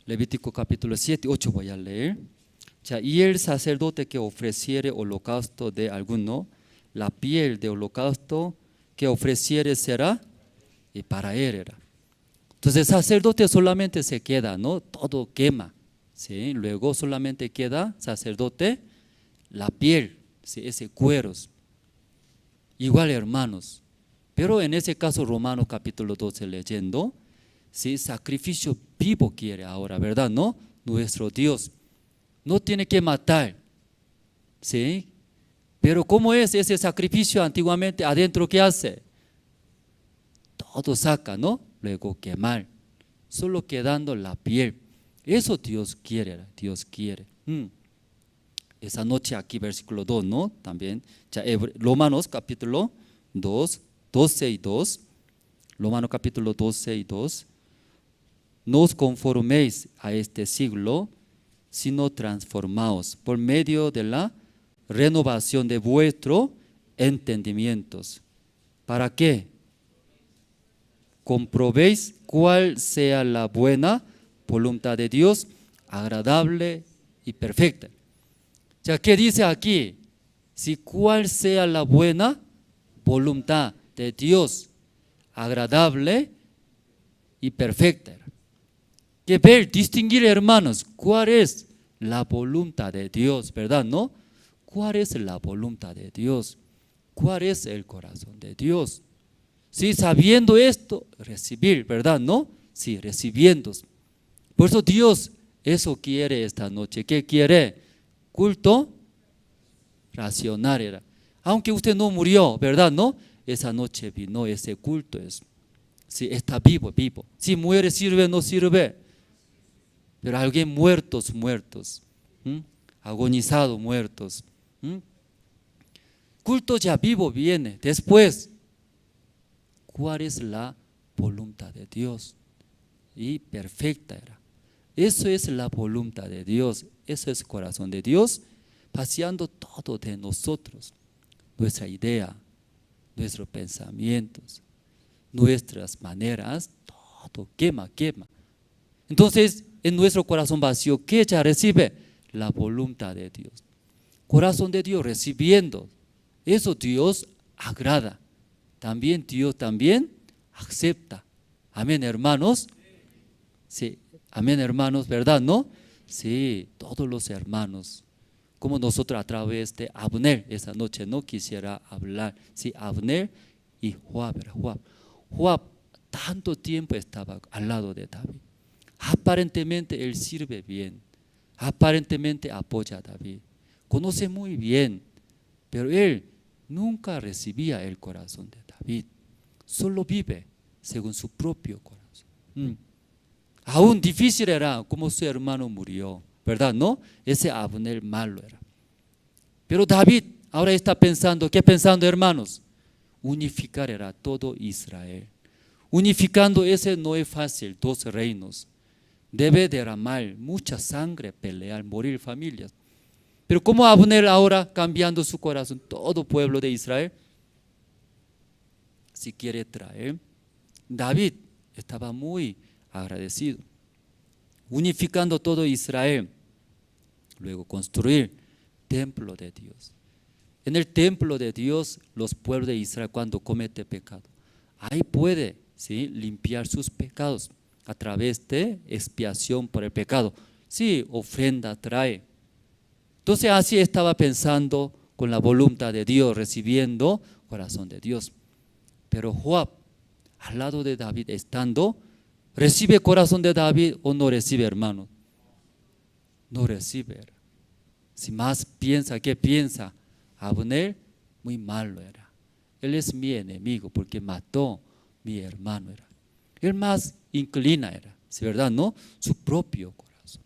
Levítico capítulo 7, 8 voy a leer. Ya, y el sacerdote que ofreciere holocausto de alguno, la piel de holocausto que ofreciere será, y para él era. Entonces el sacerdote solamente se queda, ¿no? Todo quema, ¿sí? Luego solamente queda sacerdote la piel, ¿sí? Ese cueros. Igual, hermanos, pero en ese caso Romanos capítulo 12 leyendo, ¿sí? Sacrificio vivo quiere ahora, ¿verdad? ¿No? Nuestro Dios no tiene que matar, ¿sí? Pero ¿cómo es ese sacrificio antiguamente? Adentro, ¿qué hace? Todo saca, ¿no? Luego quemar, solo quedando la piel. Eso Dios quiere, Dios quiere. Esa noche aquí, versículo 2, ¿no? También, ya, Romanos capítulo 2, 12 y 2. Romanos capítulo 12 y 2. No os conforméis a este siglo, sino transformaos por medio de la renovación de vuestros entendimientos. ¿Para qué? Comprobéis cuál sea la buena voluntad de Dios, agradable y perfecta. Ya, ¿qué dice aquí? Si cuál sea la buena voluntad de Dios, agradable y perfecta. Que ver, distinguir, hermanos, cuál es la voluntad de Dios, ¿verdad? ¿No? ¿Cuál es la voluntad de Dios? ¿Cuál es el corazón de Dios? Sí, sabiendo esto, recibir, ¿verdad? ¿No? Sí, recibiendo. Por eso Dios eso quiere esta noche. ¿Qué quiere? Culto racional era. Aunque usted no murió, ¿verdad? ¿No? Esa noche vino ese culto. Sí, está vivo. Si muere, sirve, no sirve. Pero alguien muertos, agonizados, muertos. Culto ya vivo viene. Después, ¿cuál es la voluntad de Dios? Y perfecta era. Eso es la voluntad de Dios. Eso es el corazón de Dios, paseando todo de nosotros. nuestra idea, nuestros pensamientos, nuestras maneras, todo quema. Entonces, en nuestro corazón vacío, ¿qué ya recibe? La voluntad de Dios. Corazón de Dios recibiendo, eso Dios agrada. También Dios también acepta. Amén, hermanos. Sí, amén, hermanos, ¿verdad? ¿No? Sí, todos los hermanos. Como nosotros a través de Abner, esa noche no quisiera hablar. Sí, Abner y Joab. Joab tanto tiempo estaba al lado de David. Aparentemente él sirve bien. Aparentemente apoya a David. Conoce muy bien, pero él nunca recibía el corazón de David. Solo vive según su propio corazón. Aún difícil era como su hermano murió, ¿verdad? ¿No? Ese Abner malo era. Pero David ahora está pensando, ¿qué pensando, hermanos? Unificar era todo Israel. Unificando ese no es fácil, 2 reinos. Debe derramar mucha sangre, pelear, morir familias. Pero ¿cómo Abner ahora cambiando su corazón? Todo pueblo de Israel, si quiere traer. David estaba muy agradecido. Unificando todo Israel. Luego construir templo de Dios. En el templo de Dios, los pueblos de Israel cuando comete pecado, ahí puede, ¿sí?, limpiar sus pecados a través de expiación por el pecado. Sí, ofrenda trae. Entonces así estaba pensando con la voluntad de Dios, recibiendo corazón de Dios. Pero Joab, al lado de David estando, ¿recibe corazón de David o no recibe, hermano? No recibe. Si más piensa, ¿qué piensa? Abner muy malo era. Él es mi enemigo porque mató mi hermano era. Él más inclina era, ¿sí, verdad? ¿No? Su propio corazón.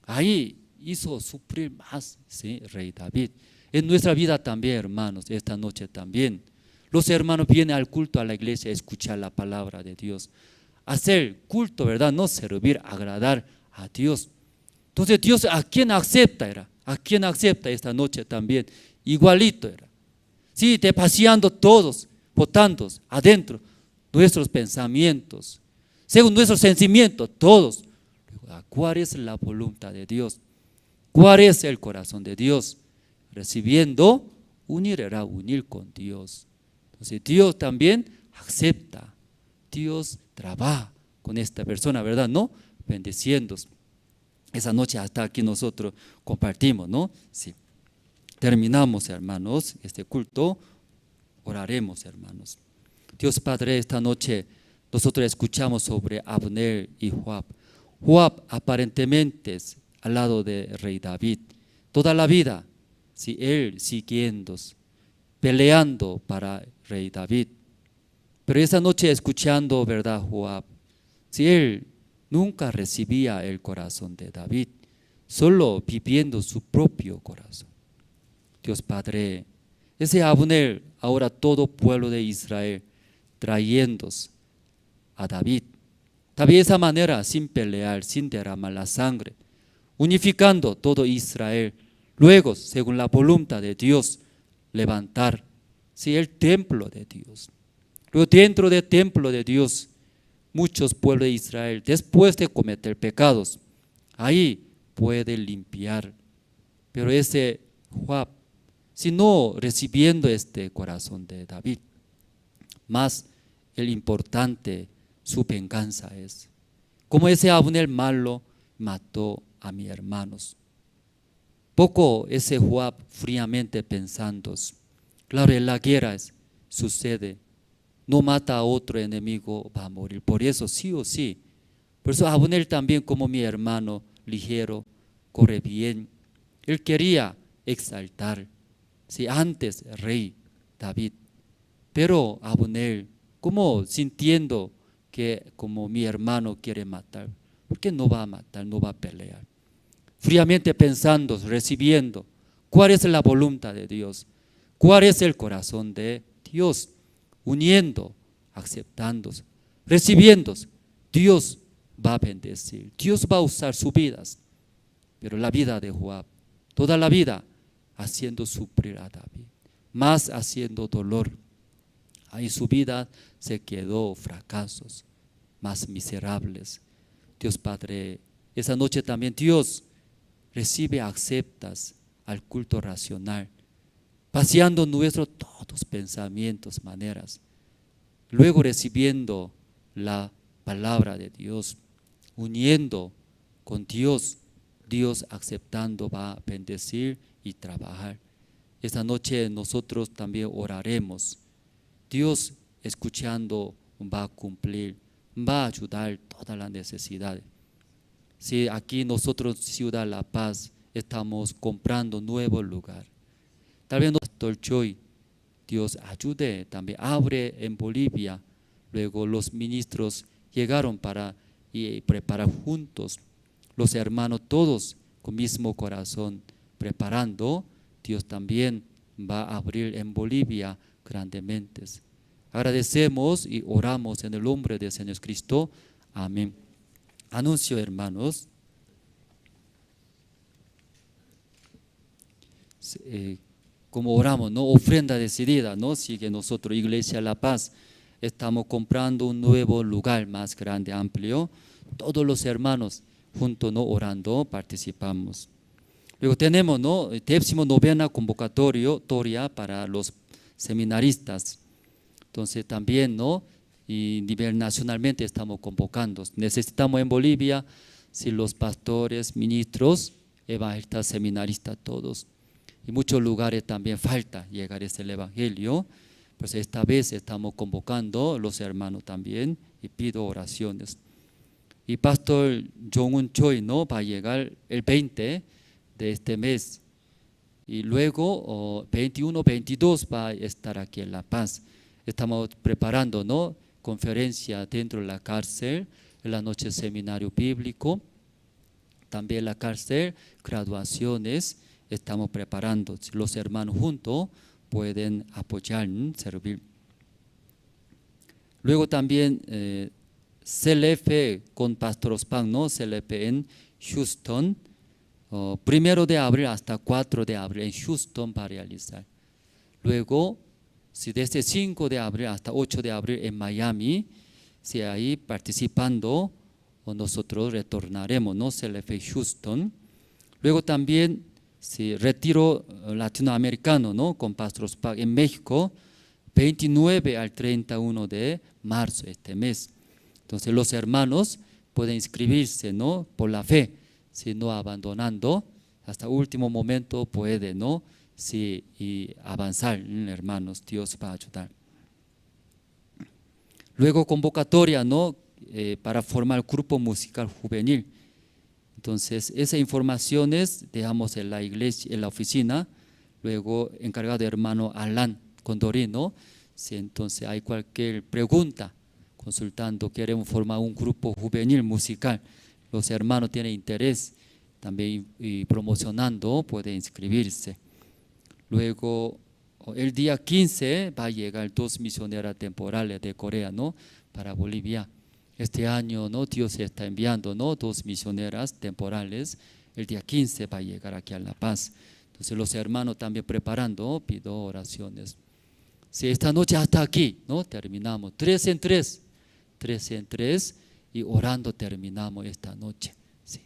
Ahí hizo sufrir más, ¿sí?, rey David. En nuestra vida también, hermanos, esta noche también. Los hermanos vienen al culto, a la iglesia, a escuchar la palabra de Dios. Hacer culto, ¿verdad? No servir, agradar a Dios. Entonces Dios, ¿a quién acepta era? ¿A quién acepta esta noche también? Igualito era. Sí, te paseando todos, votando adentro nuestros pensamientos, según nuestros sentimientos, todos. ¿Cuál es la voluntad de Dios? ¿Cuál es el corazón de Dios? Recibiendo, unir con Dios. Entonces Dios también acepta. Dios trabaja con esta persona, ¿verdad? ¿No? Bendiciendo. Esa noche hasta aquí nosotros compartimos, ¿no? Sí. Terminamos, hermanos, este culto. Oraremos, hermanos. Dios Padre, esta noche nosotros escuchamos sobre Abner y Joab. Joab aparentemente es al lado de rey David. Toda la vida, si él siguiendo, peleando para rey David. Pero esa noche escuchando, ¿verdad, Joab? Si él nunca recibía el corazón de David, solo viviendo su propio corazón. Dios Padre, ese Abner, ahora todo pueblo de Israel, trayendo a David. David de esa manera, sin pelear, sin derramar la sangre, unificando todo Israel. Luego, según la voluntad de Dios, levantar, sí, el templo de Dios. Luego dentro del templo de Dios, muchos pueblos de Israel, después de cometer pecados, ahí puede limpiar. Pero ese Joab, si no recibiendo este corazón de David, más el importante, su venganza es. Como ese Abner malo mató a mis hermanos. Poco ese Joab fríamente pensando, claro, en la guerra sucede, no mata a otro enemigo, va a morir. Por eso sí o sí. Por eso Abner también como mi hermano, ligero, corre bien. Él quería exaltar, sí, antes rey David. Pero Abner, como sintiendo que como mi hermano quiere matar, ¿por qué no va a matar, no va a pelear? Fríamente pensando, recibiendo, ¿cuál es la voluntad de Dios? ¿Cuál es el corazón de Dios? Uniendo, aceptando, recibiendo, Dios va a bendecir, Dios va a usar sus vidas. Pero la vida de Joab, toda la vida haciendo sufrir a David, más haciendo dolor. Ahí su vida se quedó fracasos, más miserables. Dios Padre, esa noche también Dios recibe, aceptas al culto racional, paseando nuestros todos pensamientos, maneras, luego recibiendo la palabra de Dios, uniendo con Dios, Dios aceptando va a bendecir y trabajar. Esta noche nosotros también oraremos. Dios escuchando va a cumplir, va a ayudar todas las necesidades. Si aquí nosotros, Ciudad La Paz, estamos comprando nuevo lugar, tal vez Pastor Choi, Dios ayude, también abre en Bolivia. Luego los ministros llegaron para preparar juntos, los hermanos todos con mismo corazón preparando. Dios también va a abrir en Bolivia grandemente. Agradecemos y oramos en el nombre del Señor Cristo. Amén. Anuncio, hermanos. Como oramos, ¿no? Ofrenda decidida, ¿no? Sigue nosotros, Iglesia La Paz, estamos comprando un nuevo lugar más grande, amplio. Todos los hermanos juntos, ¿no? Orando, participamos. Luego tenemos, ¿no? 19ª convocatoria para los seminaristas. Entonces también, ¿no? Y nivel nacionalmente estamos convocando. Necesitamos en Bolivia, si los pastores, ministros, evangelistas, seminaristas, todos. En muchos lugares también falta llegar el evangelio. Pues esta vez estamos convocando a los hermanos también y pido oraciones. Y Pastor Jong-un Choi, ¿no? Va a llegar el 20 de este mes. Y luego 21, 22 va a estar aquí en La Paz. Estamos preparando, ¿no? Conferencia dentro de la cárcel, en la noche seminario bíblico, también la cárcel, graduaciones, estamos preparando. Los hermanos juntos pueden apoyar, servir. Luego también CLF con Pastor Ospan, ¿no? CLF en Houston, 1 de abril hasta 4 de abril en Houston va a realizar. Luego, si desde 5 de abril hasta 8 de abril en Miami, si ahí participando, nosotros retornaremos, ¿no? CLF Houston. Luego también, si retiro latinoamericano, ¿no? Con Pastor Ospan en México, 29 al 31 de marzo este mes. Entonces los hermanos pueden inscribirse, ¿no? Por la fe, si no abandonando, hasta último momento puede, ¿no? Sí, y avanzar, hermanos, Dios va a ayudar. Luego convocatoria, ¿no? Para formar grupo musical juvenil. Entonces, esas informaciones dejamos en la iglesia, en la oficina. Luego, encargado de hermano Alan Condorino. Si entonces hay cualquier pregunta, consultando, queremos formar un grupo juvenil musical. Los hermanos tienen interés también y promocionando, pueden inscribirse. Luego, el día 15 va a llegar 2 misioneras temporales de Corea, ¿no? Para Bolivia. Este año, ¿no? Dios está enviando, ¿no? 2 misioneras temporales. El día 15 va a llegar aquí a La Paz. Entonces los hermanos también preparando, pido oraciones. Si esta noche hasta aquí, ¿no? Terminamos 3 en 3 y orando terminamos esta noche. Sí.